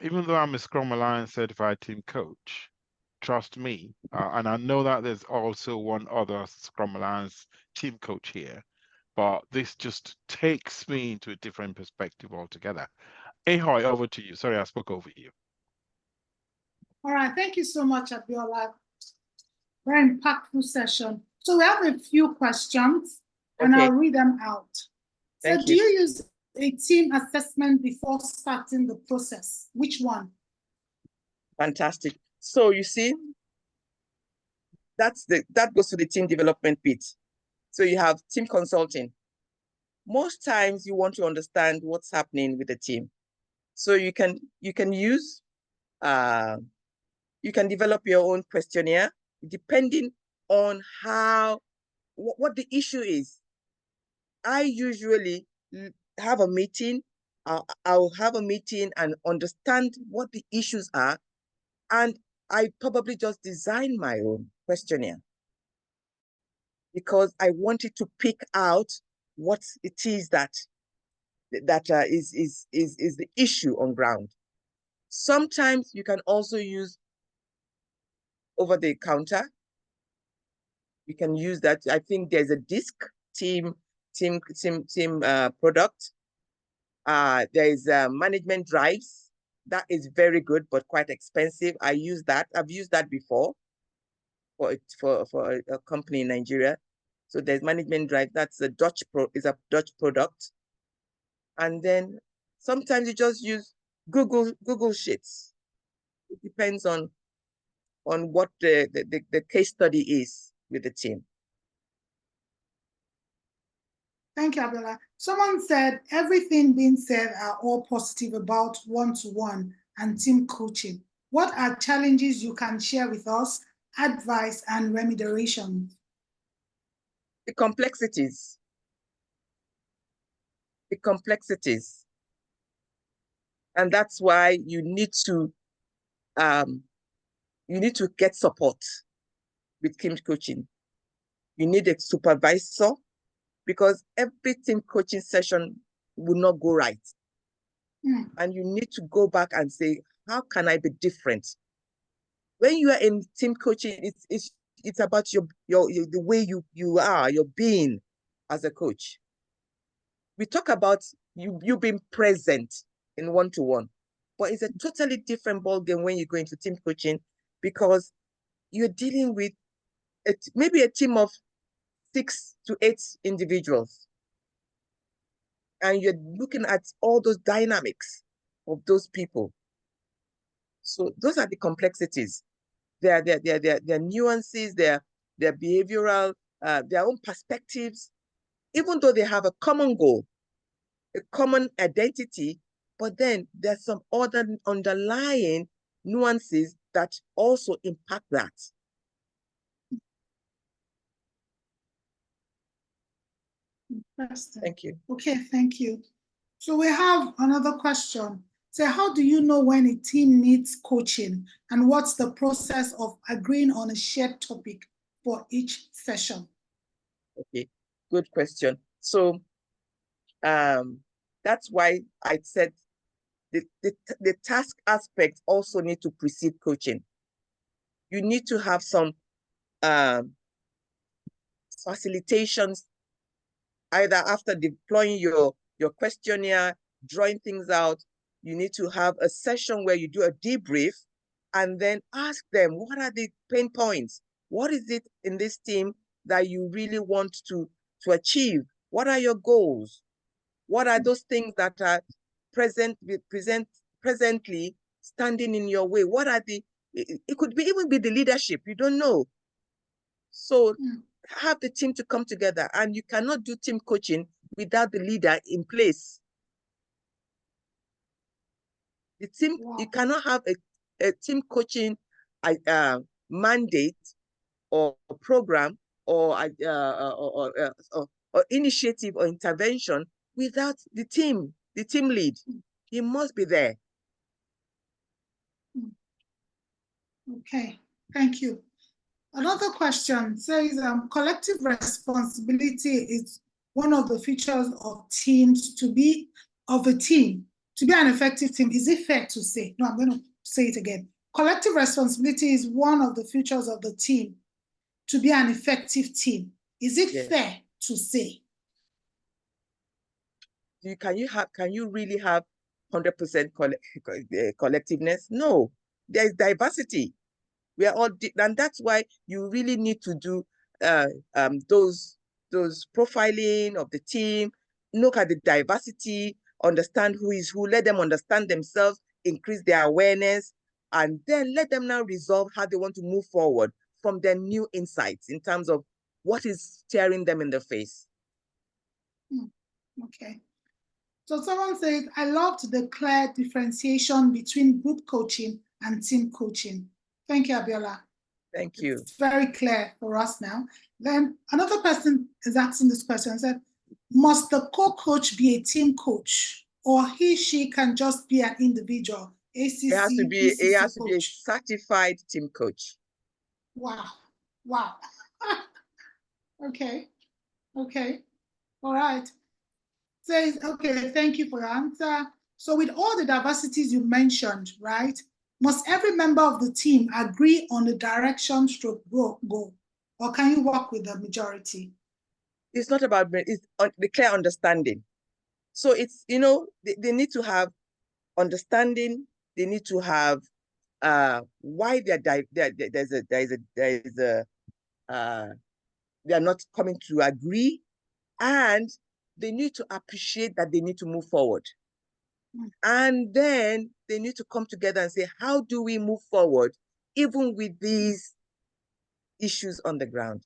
Even though I'm a Scrum Alliance certified team coach, trust me, and I know that there's also one other Scrum Alliance team coach here, but this just takes me into a different perspective altogether. Ahoy, over to you. Sorry, I spoke over you. All right, thank you so much, Abiola. Very impactful session. So we have a few questions, and I'll read them out. So do you use a team assessment before starting the process? Which one? Fantastic. So you see, that goes to the team development bit. So you have team consulting. Most times you want to understand what's happening with the team. So you can use you can develop your own questionnaire depending on what the issue is. I usually have a meeting. I'll have a meeting and understand what the issues are, and I probably just design my own questionnaire because I wanted to pick out what it is that is the issue on ground. Sometimes you can also use over the counter. You can use that. I think there's a disc team product. There is management drives. That is very good, but quite expensive. I use that. I've used that before for a company in Nigeria. So there's management drive. That's a Dutch product. And then sometimes you just use Google Sheets. It depends on what the case study is with the team. Thank you, Abiola. Someone said everything being said are all positive about one-to-one and team coaching. What are challenges you can share with us, advice and remediation? The complexities. And that's why you need to get support with team coaching. You need a supervisor, because every team coaching session will not go right. And you need to go back and say, how can I be different? When you are in team coaching, it's about the way you are, your being as a coach. We talk about you being present in one-to-one, but it's a totally different ballgame when you go into team coaching, because you're dealing with maybe a team of 6 to 8 individuals. And you're looking at all those dynamics of those people. So those are the complexities. Their nuances, their behavioral, their own perspectives, even though they have a common goal, a common identity, but then there's some other underlying nuances that also impact that. Thank you. Okay, thank you. So we have another question. So how do you know when a team needs coaching, and what's the process of agreeing on a shared topic for each session? Okay, good question. So that's why I said the task aspect also need to precede coaching. You need to have some facilitations either after deploying your your questionnaire, drawing things out. You need to have a session where you do a debrief and then ask them, what are the pain points? What is it in this team that you really want to achieve? What are your goals? What are those things that are presently standing in your way? What are it could be even be the leadership, you don't know. So have the team to come together, and you cannot do team coaching without the leader in place. The team, you cannot have a team coaching mandate or program or initiative or intervention without the team lead. He must be there. Okay, thank you. Another question says, collective responsibility is one of the features of teams to be an effective team. Is it fair to say? No, I'm going to say it again. Collective responsibility is one of the features of the team to be an effective team. Is it fair to say? Can you really have 100% collectiveness? No, there's diversity. We are all, and that's why you really need to do those profiling of the team, look at the diversity, understand who is who, let them understand themselves, increase their awareness, and then let them now resolve how they want to move forward from their new insights in terms of what is staring them in the face. Okay. So someone says, I loved the clear differentiation between group coaching and team coaching. Thank you, Abiola. Thank you. It's very clear for us now. Then another person is asking this question and said, must the co-coach be a team coach, or she can just be an individual? ACC, it has to be a certified team coach. Wow. Wow. Okay. Okay. All right. Says, okay, thank you for your answer. So with all the diversities you mentioned, right, must every member of the team agree on the direction stroke goal, or can you work with the majority? It's not about, it's the clear understanding. So it's, they need to have understanding. They need to have why they are not coming to agree, and they need to appreciate that they need to move forward. And then they need to come together and say, how do we move forward, even with these issues on the ground?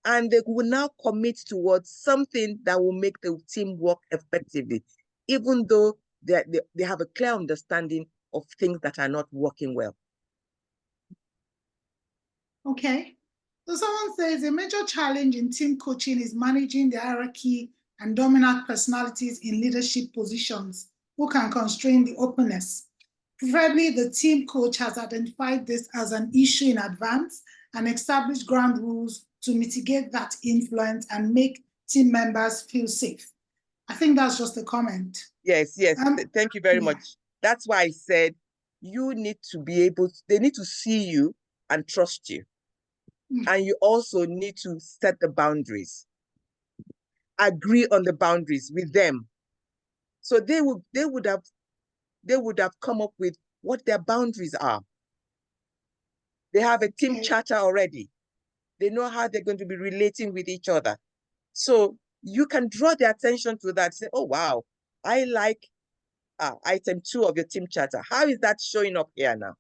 And they will now commit towards something that will make the team work effectively, even though they have a clear understanding of things that are not working well. Okay. So someone says a major challenge in team coaching is managing the hierarchy and dominant personalities in leadership positions who can constrain the openness. Preferably, the team coach has identified this as an issue in advance and established ground rules to mitigate that influence and make team members feel safe. I think that's just a comment. Yes. Thank you very much. That's why I said you need to be able to, they need to see you and trust you. And you also need to set the boundaries. Agree on the boundaries with them. So they would have come up with what their boundaries are. They have a team charter already. They know how they're going to be relating with each other. So you can draw their attention to that. Say, oh, wow, I like item 2 of your team charter. How is that showing up here now?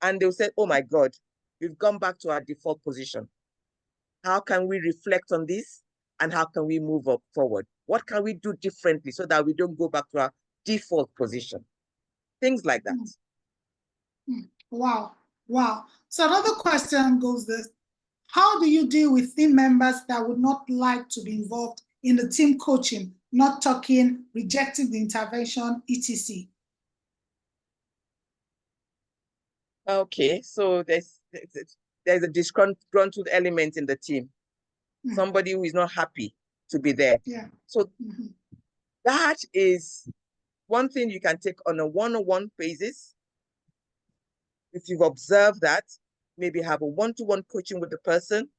And they'll say, oh my God, we've gone back to our default position. How can we reflect on this? And how can we move forward? What can we do differently so that we don't go back to our default position? Things like that. Wow. So another question goes this. How do you deal with team members that would not like to be involved in the team coaching, not talking, rejecting the intervention, etc.? Okay, so there's a disgruntled element in the team. Somebody who is not happy to be there. Yeah. So that is one thing you can take on a one-on-one basis. If you've observed that, maybe have a one-to-one coaching with the person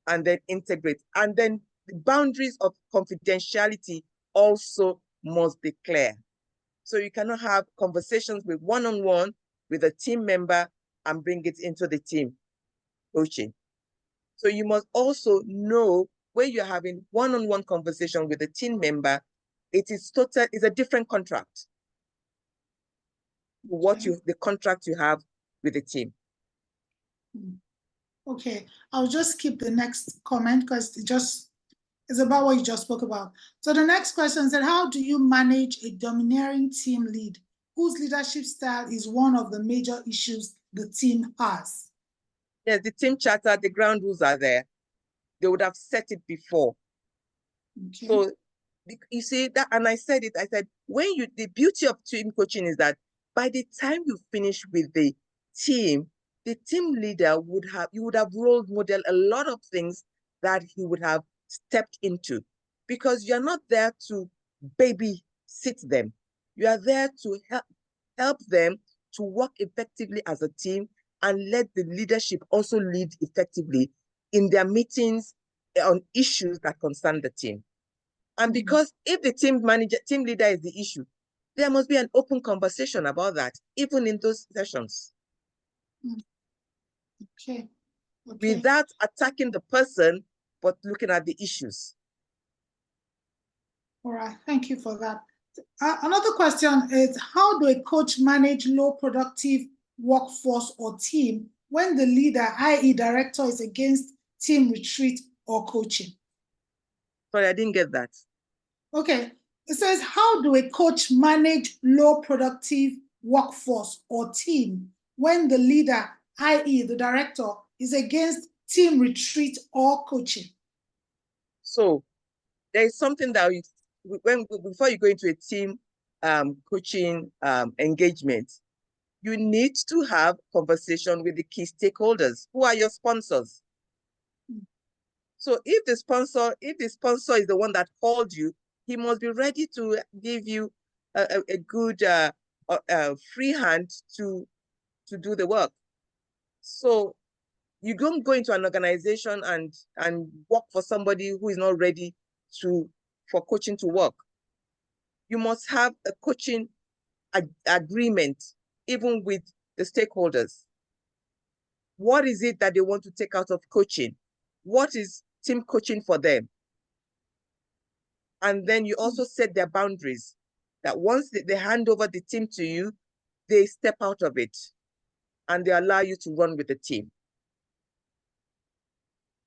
and then integrate. And then the boundaries of confidentiality also must be clear. So you cannot have conversations with one-on-one with a team member and bring it into the team coaching. So you must also know when you're having one-on-one conversation with a team member, it's a different contract. The contract you have with the team. Okay, I'll just skip the next comment because it's about what you just spoke about. So the next question said, how do you manage a domineering team lead whose leadership style is one of the major issues the team has? Yes, the team charter, the ground rules are there. They would have set it before. Okay. So you see that, and I said, the beauty of team coaching is that by the time you finish with the team leader you would have role model a lot of things that he would have stepped into, because you're not there to babysit them. You are there to help them to work effectively as a team and let the leadership also lead effectively in their meetings on issues that concern the team. And because if the team leader is the issue, there must be an open conversation about that, even in those sessions. Okay. Without attacking the person, but looking at the issues. All right, thank you for that. Another question is, how do a coach manage low productive workforce or team when the leader, i.e. director, is against team retreat or coaching? Sorry, I didn't get that. Okay, it says, how do a coach manage low productive workforce or team when the leader, i.e. the director, is against team retreat or coaching? So there is something that before you go into a team coaching engagement, you need to have conversation with the key stakeholders. Who are your sponsors? So if the sponsor is the one that called you, he must be ready to give you a good free hand to do the work. So you don't go into an organization and work for somebody who is not ready for coaching to work. You must have a coaching agreement, even with the stakeholders. What is it that they want to take out of coaching? What is team coaching for them? And then you also set their boundaries, that once they hand over the team to you, they step out of it and they allow you to run with the team.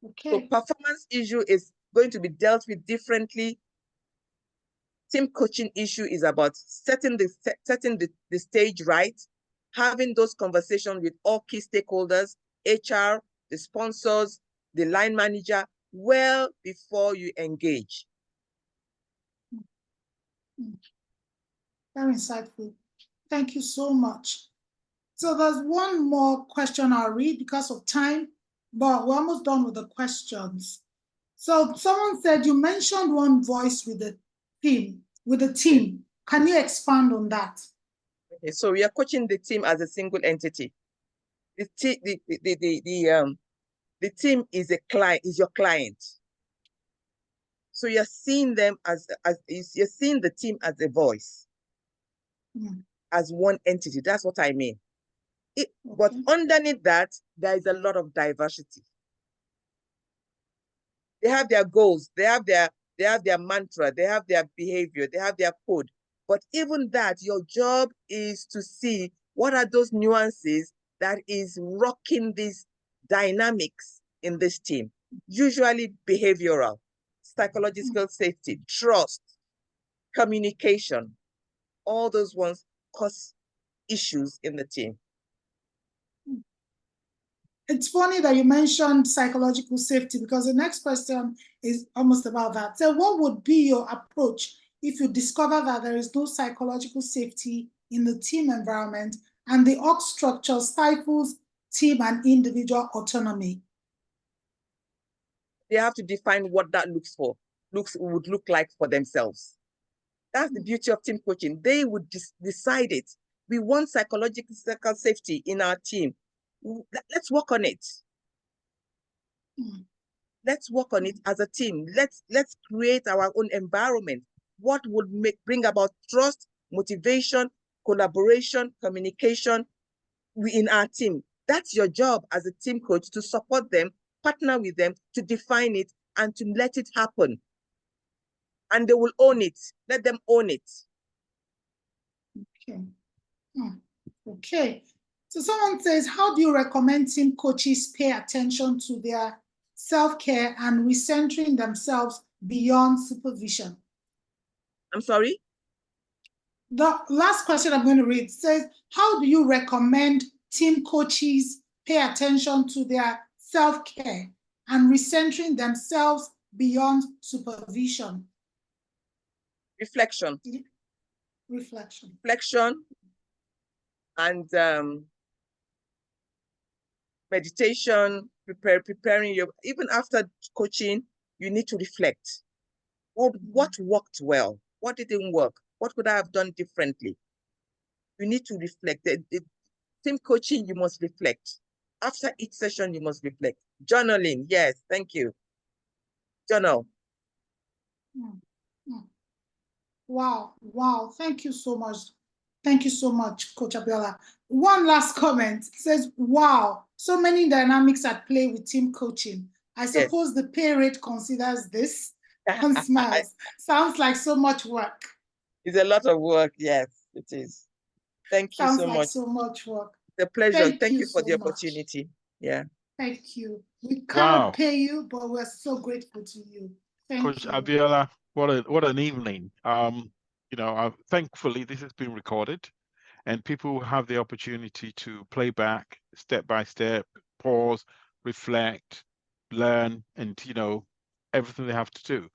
Okay. So performance issue is going to be dealt with differently. Team coaching issue is about setting the stage right, having those conversations with all key stakeholders, HR, the sponsors, the line manager, well before you engage. Very insightful. Thank you so much. So there's one more question I'll read because of time, but we're almost done with the questions. So someone said you mentioned one voice with the team. Can you expand on that? Okay, so we are coaching the team as a single entity. The team is your client. So you're seeing them you're seeing the team as a voice, as one entity. That's what I mean. But underneath that, there is a lot of diversity. They have their goals, they have their mantra, they have their behavior, they have their code. But even that, your job is to see what are those nuances that is rocking these dynamics in this team. Usually behavioral, psychological safety, trust, communication. All those ones cause issues in the team. It's funny that you mentioned psychological safety, because the next question is almost about that. So what would be your approach if you discover that there is no psychological safety in the team environment and the org structure stifles team and individual autonomy? They have to define what that would look like for themselves. That's the beauty of team coaching. They would decide it. We want psychological safety in our team. Let's work on it. Let's work on it as a team. Let's create our own environment what would bring about trust, motivation, collaboration, communication in our team. That's your job as a team coach, to support them, partner with them, to define it and to let it happen. And they will own it. Let them own it. Okay. Okay. So someone says, how do you recommend team coaches pay attention to their self-care and recentering themselves beyond supervision? I'm sorry? The last question I'm going to read says, how do you recommend team coaches pay attention to their self-care and recentering themselves beyond supervision? Reflection. Reflection. Reflection and meditation, preparing your, even after coaching, you need to reflect. What worked well? What didn't work? What could I have done differently? You need to reflect. Team coaching, you must reflect. After each session, you must reflect. Journaling, yes, thank you. Journal. Wow, thank you so much. Thank you so much, Coach Abiola. One last comment. It says, wow, so many dynamics at play with team coaching. I suppose the pay rate considers this. And smiles. Sounds like so much work. It's a lot of work, yes, it is. Thank you so much. So much work. It's a pleasure. Thank you for so the opportunity. Yeah. Thank you. We cannot pay you, but we're so grateful to you. Coach Abiola, what an evening. You know, thankfully this has been recorded and people will have the opportunity to play back step by step, pause, reflect, learn, and you know, everything they have to do.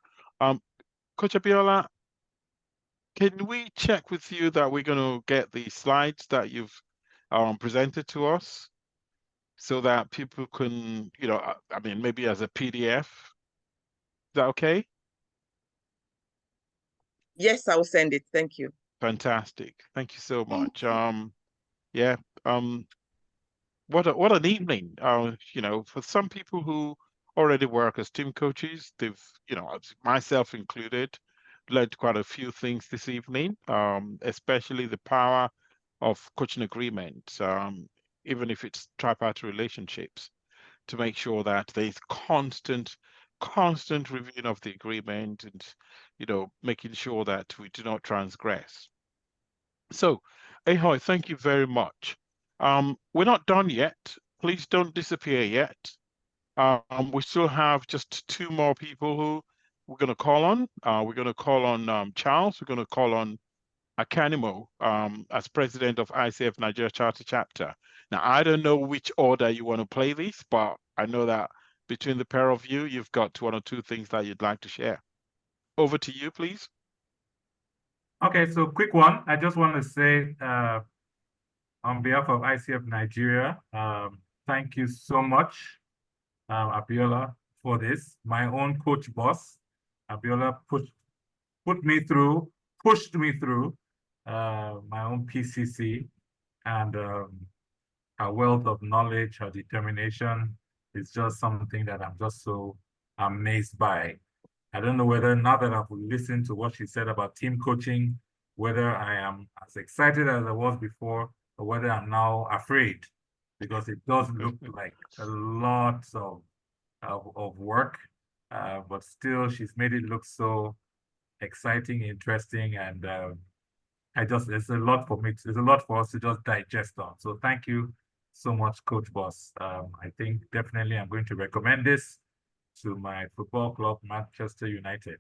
Coach Abiola, can we check with you that we're going to get the slides that you've presented to us so that people can, you know, I mean, maybe as a PDF? Is that okay? Yes, I will send it. Thank you. Fantastic. Thank you so much. Yeah. What an evening. You know, for some people who already work as team coaches, they've, you know, myself included, learned quite a few things this evening, especially the power of coaching agreements, even if it's tripartite relationships, to make sure that there's constant reviewing of the agreement and, you know, making sure that we do not transgress. So, Ahoy, thank you very much. We're not done yet. Please don't disappear yet. We still have just two more people who we're going to call on. We're going to call on Charles. We're going to call on Akanimo as president of ICF Nigeria Charter Chapter. Now, I don't know which order you want to play this, but I know that between the pair of you, you've got one or two things that you'd like to share. Over to you, please. Okay, so quick one. I just want to say on behalf of ICF Nigeria, thank you so much, Abiola, for this. My own coach boss, Abiola, pushed me through my own PCC, and her wealth of knowledge, her determination is just something that I'm just so amazed by. I don't know whether now that I've listened to what she said about team coaching, whether I am as excited as I was before, or whether I'm now afraid, because it does look like a lot of work, but still she's made it look so exciting, interesting, and there's a lot for us to just digest on. So thank you so much, Coach Boss. I think definitely I'm going to recommend this to my football club, Manchester United.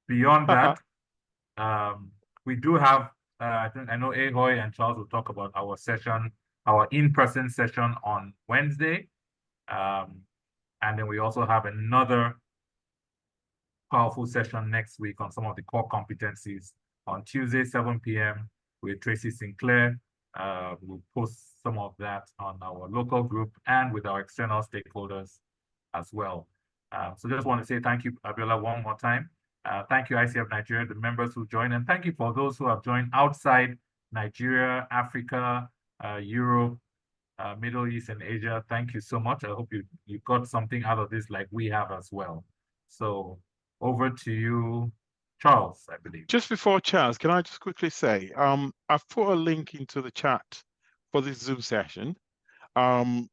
Beyond that, we do have, I know Ahoy and Charles will talk about our session, our in-person session on Wednesday. And then we also have another powerful session next week on some of the core competencies on Tuesday, 7 p.m. with Tracy Sinclair. We'll post some of that on our local group and with our external stakeholders as well. So just want to say thank you, Abiola, one more time. Thank you, ICF Nigeria, the members who joined, and thank you for those who have joined outside Nigeria, Africa, Europe, Middle East, and Asia. Thank you so much. I hope you got something out of this like we have as well. So over to you, Charles, I believe. Just before Charles, can I just quickly say, I've put a link into the chat for this Zoom session. I'm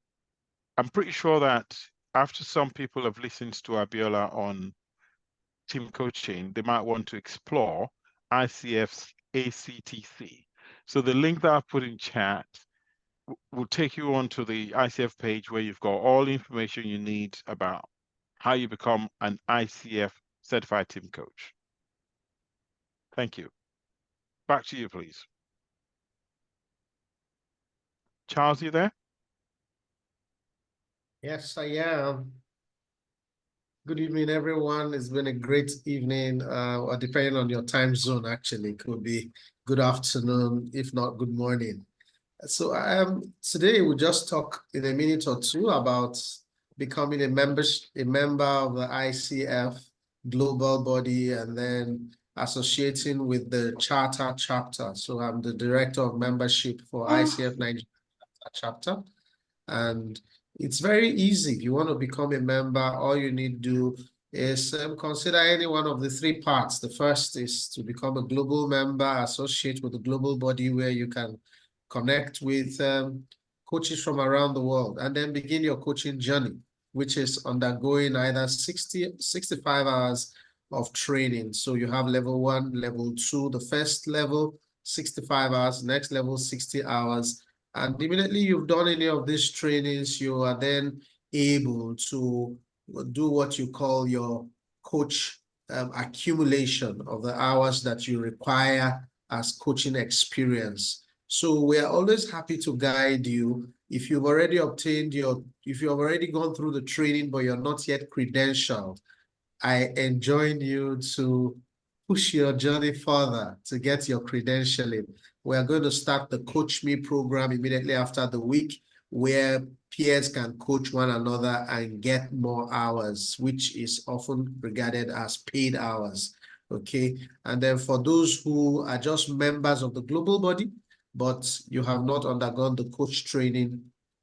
pretty sure that after some people have listened to Abiola on team coaching, they might want to explore ICF's ACTC. So the link that I put in chat will take you onto the ICF page where you've got all the information you need about how you become an ICF certified team coach. Thank you. Back to you, please. Charles, you there? Yes, I am. Good evening, everyone. It's been a great evening, or depending on your time zone, actually, it could be good afternoon, if not good morning. So today we'll just talk in a minute or two about becoming a member of the ICF global body and then associating with the charter chapter. So I'm the director of membership for ICF Nigeria chapter. And it's very easy. If you want to become a member, all you need to do is consider any one of the three parts. The first is to become a global member, associate with the global body where you can connect with coaches from around the world, and then begin your coaching journey, which is undergoing either 65 hours of training. So you have level 1, level 2, the first level, 65 hours, next level, 60 hours. And immediately you've done any of these trainings, you are then able to do what you call your coach accumulation of the hours that you require as coaching experience. So we are always happy to guide you. If you've already obtained if you've already gone through the training, but you're not yet credentialed, I enjoin you to push your journey further to get your credentialing. We are going to start the Coach Me program immediately after the week, where peers can coach one another and get more hours, which is often regarded as paid hours. Okay. And then for those who are just members of the global body, but you have not undergone the coach training,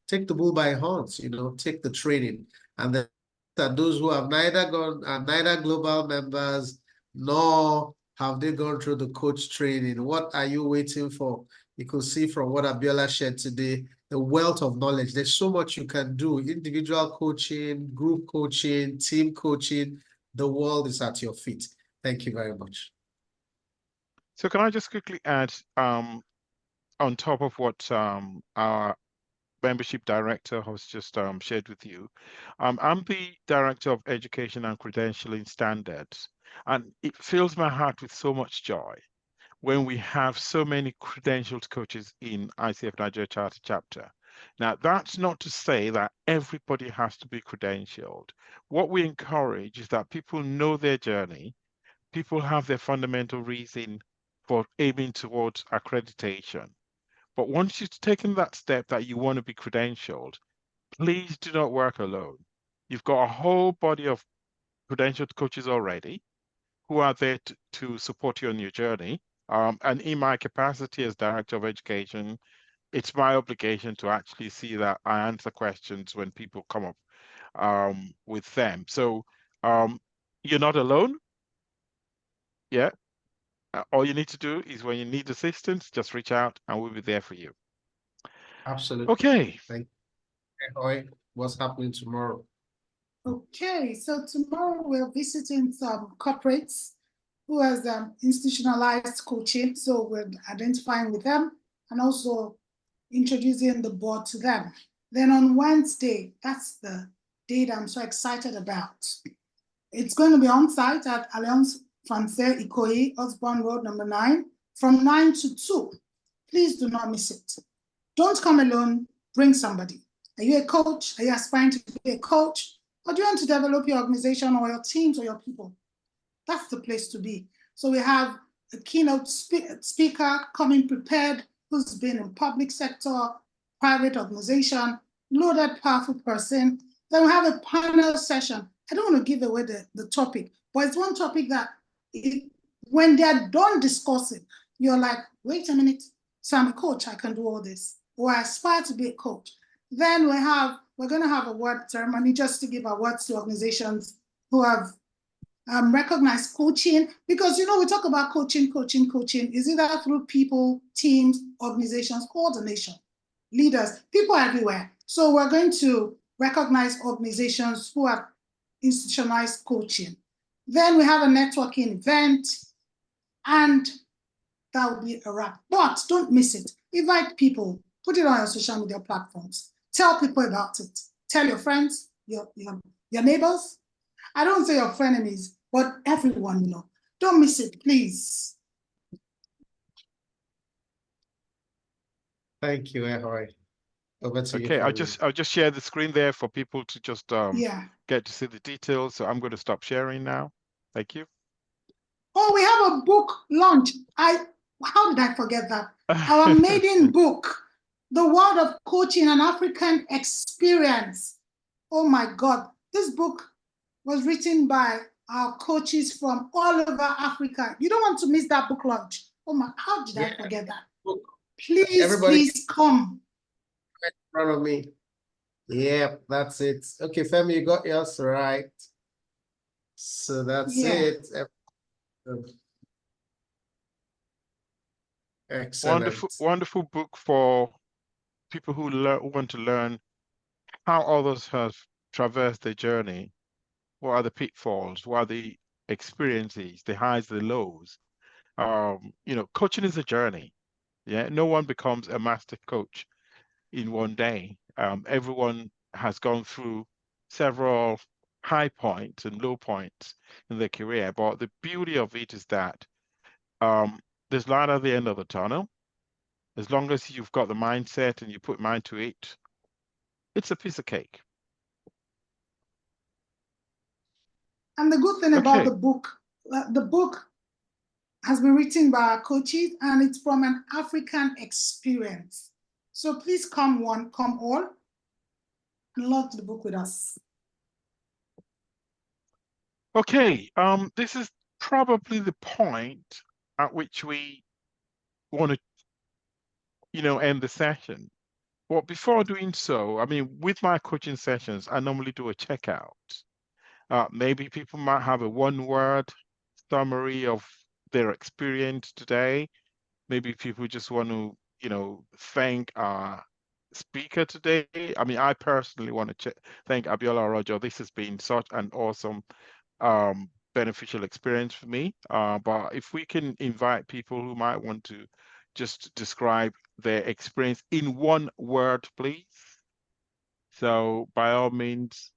take the bull by horns, take the training. And then those who have neither global members nor have they gone through the coach training, what are you waiting for? You could see from what Abiola shared today, the wealth of knowledge. There's so much you can do: individual coaching, group coaching, team coaching. The world is at your feet. Thank you very much. So can I just quickly add, on top of what our membership director has just shared with you, I'm the director of education and credentialing standards, and it fills my heart with so much joy when we have so many credentialed coaches in ICF Nigeria Charter Chapter. Now, that's not to say that everybody has to be credentialed. What we encourage is that people know their journey, people have their fundamental reason for aiming towards accreditation. But once you've taken that step that you want to be credentialed, please do not work alone. You've got a whole body of credentialed coaches already who are there to support you on your journey. And in my capacity as Director of Education, it's my obligation to actually see that I answer questions when people come up with them. So you're not alone. Yeah. All you need to do is when you need assistance, just reach out and we'll be there for you. Absolutely. Okay. Thank you. What's happening tomorrow? Okay, so tomorrow we're visiting some corporates who has institutionalized coaching. So we're identifying with them and also introducing the board to them. Then on Wednesday, that's the date I'm so excited about. It's going to be on site at Alliance Francaise Ikoyi, Osborne Road, number 9, from 9 to 2. Please do not miss it. Don't come alone, bring somebody. Are you a coach? Are you aspiring to be a coach? Or do you want to develop your organization or your teams or your people? That's the place to be. So we have a keynote speaker coming prepared, who's been in public sector, private organization, loaded, powerful person. Then we have a panel session. I don't want to give away the topic, but it's one topic that when they're done discussing, you're like, wait a minute, so I'm a coach, I can do all this, or I aspire to be a coach. Then we're going to have a word ceremony just to give awards to organizations who have recognize coaching, because, you know, we talk about coaching is either through people, teams, organizations, coordination, leaders, people everywhere. So we're going to recognize organizations who have institutionalized coaching. Then we have a networking event, and that will be a wrap. But don't miss it. Invite people, put it on your social media platforms, tell people about it. Tell your friends, your neighbors. I don't say your frenemies, but everyone, you know. Don't miss it, please. Thank you, Ehoy. Over to you. Okay, I'll just share the screen there for people to just get to see the details. So I'm going to stop sharing now. Thank you. Oh, we have a book launch. How did I forget that? Our maiden book, The World of Coaching, an African Experience. Oh my God, this book was written by our coaches from all over Africa. You don't want to miss that book launch. Oh my, how did I forget that? Please, please come. In front of me. Yep, that's it. Okay, Femi, you got yours right. So that's it. Excellent. Wonderful book for people who want to learn how others have traversed their journey. What are the pitfalls? What are the experiences, the highs, the lows? You know, coaching is a journey. Yeah, no one becomes a master coach in one day. Everyone has gone through several high points and low points in their career. But the beauty of it is that there's light at the end of the tunnel. As long as you've got the mindset and you put mind to it, it's a piece of cake. And the good thing about the book has been written by our coaches, and it's from an African experience. So please come one, come all, and love the book with us. Okay, this is probably the point at which we want to, you know, end the session. But before doing so, I mean, with my coaching sessions, I normally do a checkout. Maybe people might have a one-word summary of their experience today. Maybe people just want to, you know, thank our speaker today. I mean, I personally want to thank Abiola Orojo. This has been such an awesome, beneficial experience for me. But if we can invite people who might want to just describe their experience in one word, please. So by all means,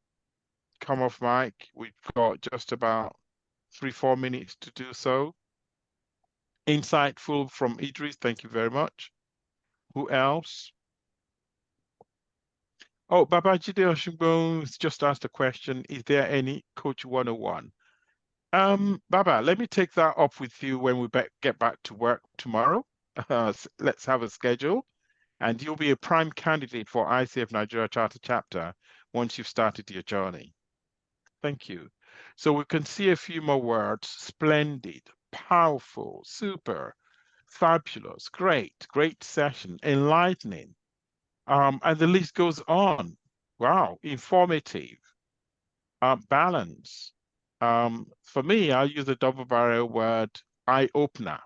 come off mic. We've got just about 3-4 minutes to do so. Insightful from Idris, thank you very much. Who else? Oh, Babajide Oshungbon's just asked a question. Is there any Coach 101? Baba, let me take that up with you when we get back to work tomorrow. Let's have a schedule, and you'll be a prime candidate for ICF Nigeria Charter Chapter once you've started your journey. Thank you. So we can see a few more words: splendid, powerful, super, fabulous, great session, enlightening. And the list goes on. Wow, informative, balance. For me, I'll use a double barrel word, eye-opener.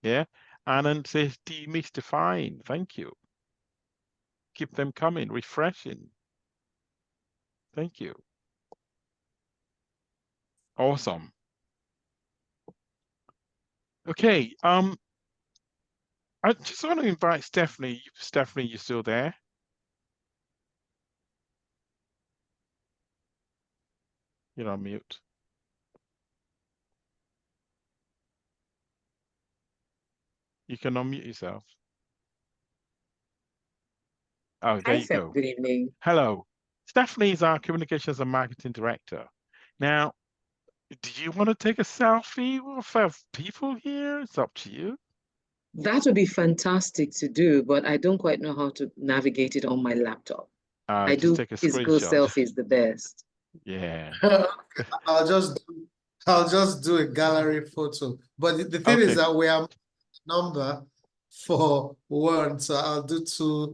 Yeah, and then says demystifying. Thank you. Keep them coming, refreshing. Thank you. Awesome. Okay, I just want to invite Stephanie. Stephanie, you still there? You're on mute. You can unmute yourself. Oh, there you go. Good evening. Hello. Stephanie is our Communications and Marketing Director. Now, do you want to take a selfie with people here? It's up to you. That would be fantastic to do, but I don't quite know how to navigate it on my laptop. I do take a physical selfies the best. Yeah. I'll just do a gallery photo. But the thing is that we have number for one, so I'll do two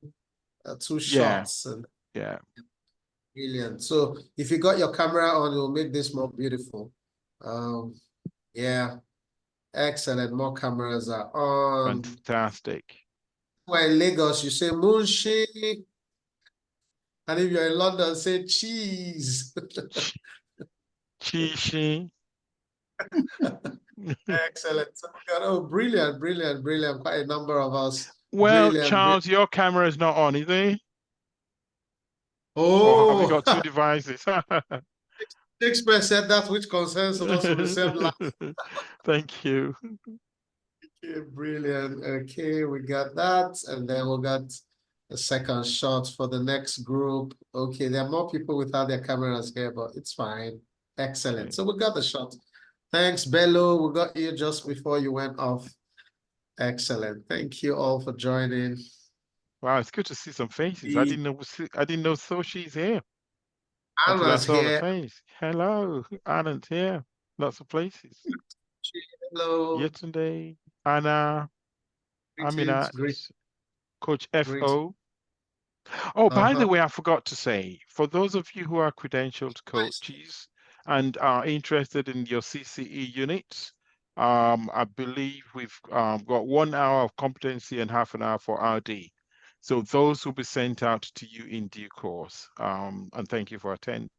shots. And yeah. Brilliant. So if you got your camera on, it will make this more beautiful. Yeah, excellent. More cameras are on. Fantastic. Well, in Lagos, you say Munshi. And if you're in London, say cheese. Cheese. Excellent. So we got, oh, brilliant, brilliant, brilliant. Quite a number of us. Well, Brilliant, Charles, your camera is not on, is it? Oh, Or have you got two devices? Shakespeare said that which concerns us will be served last. Thank you. Okay, brilliant. Okay, we got that. And then we got a second shot for the next group. Okay, there are more people without their cameras here, but it's fine. Excellent. Okay. So we got the shot. Thanks, Bello. We got you just before you went off. Excellent. Thank you all for joining. Wow, it's good to see some faces. I didn't know Soshi's here. Until I Anna's saw the here. face. Hello, Anna's here. Lots of places. Hello. Yesterday, Anna, Amina, Great. Coach Great. FO. Oh, by the way, I forgot to say, for those of you who are credentialed coaches and are interested in your CCE units, I believe we've got 1 hour of competency and half an hour for RD. So those will be sent out to you in due course. And thank you for attending.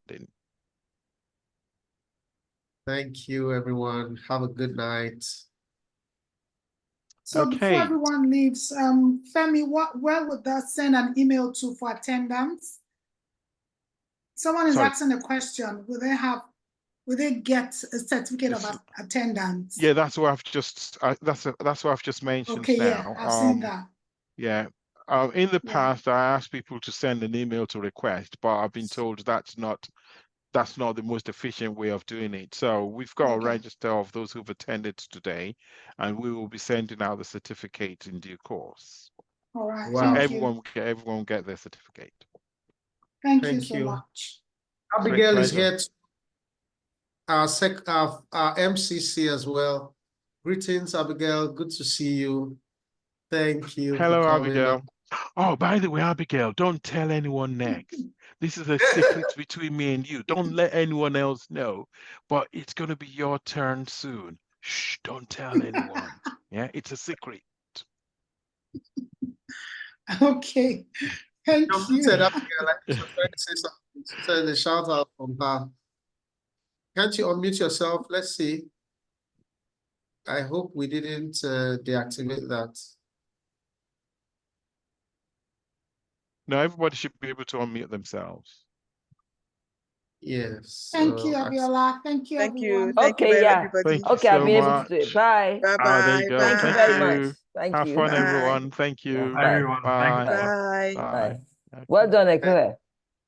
Thank you, everyone. Have a good night. So Okay. before everyone leaves, Femi, where would that send an email to for attendance? Someone is asking a question. Will they get a certificate of attendance? Yeah, that's what I've just that's what I've just mentioned. Okay, now. yeah, I've seen that. Yeah. In the past, I asked people to send an email to request, but I've been told that's not the most efficient way of doing it. So we've got a register of those who've attended today, and we will be sending out the certificate in due course. All right. Wow. So everyone will get their certificate. Thank you so much. Abigail is here. Our MCC as well. Greetings, Abigail. Good to see you. Thank you. Hello, for coming. Abigail. Oh, by the way, Abigail, don't tell anyone next. This is a secret between me and you. Don't let anyone else know. But it's going to be your turn soon. Shh, don't tell anyone. Yeah, it's a secret. Okay. Thank you. Said Abigail, like she's trying to say something. She said a shout out from her. Can't you unmute yourself? Let's see. I hope we didn't deactivate that. No, everybody should be able to unmute themselves. Yes. Thank you, Abiola. Thank you, everyone. Thank you very much, everybody. Thank you Okay, so I'll be able much. to do it. Bye. Bye-bye. There you go. Bye. Thank you very much. Thank Have you. fun, Bye. everyone. Thank you. Yeah, bye. Everyone, Bye. thank you. Bye. Bye. Bye. Well done, Ekele.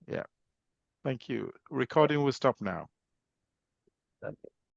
Yeah. Thank you. Recording will stop now. Okay.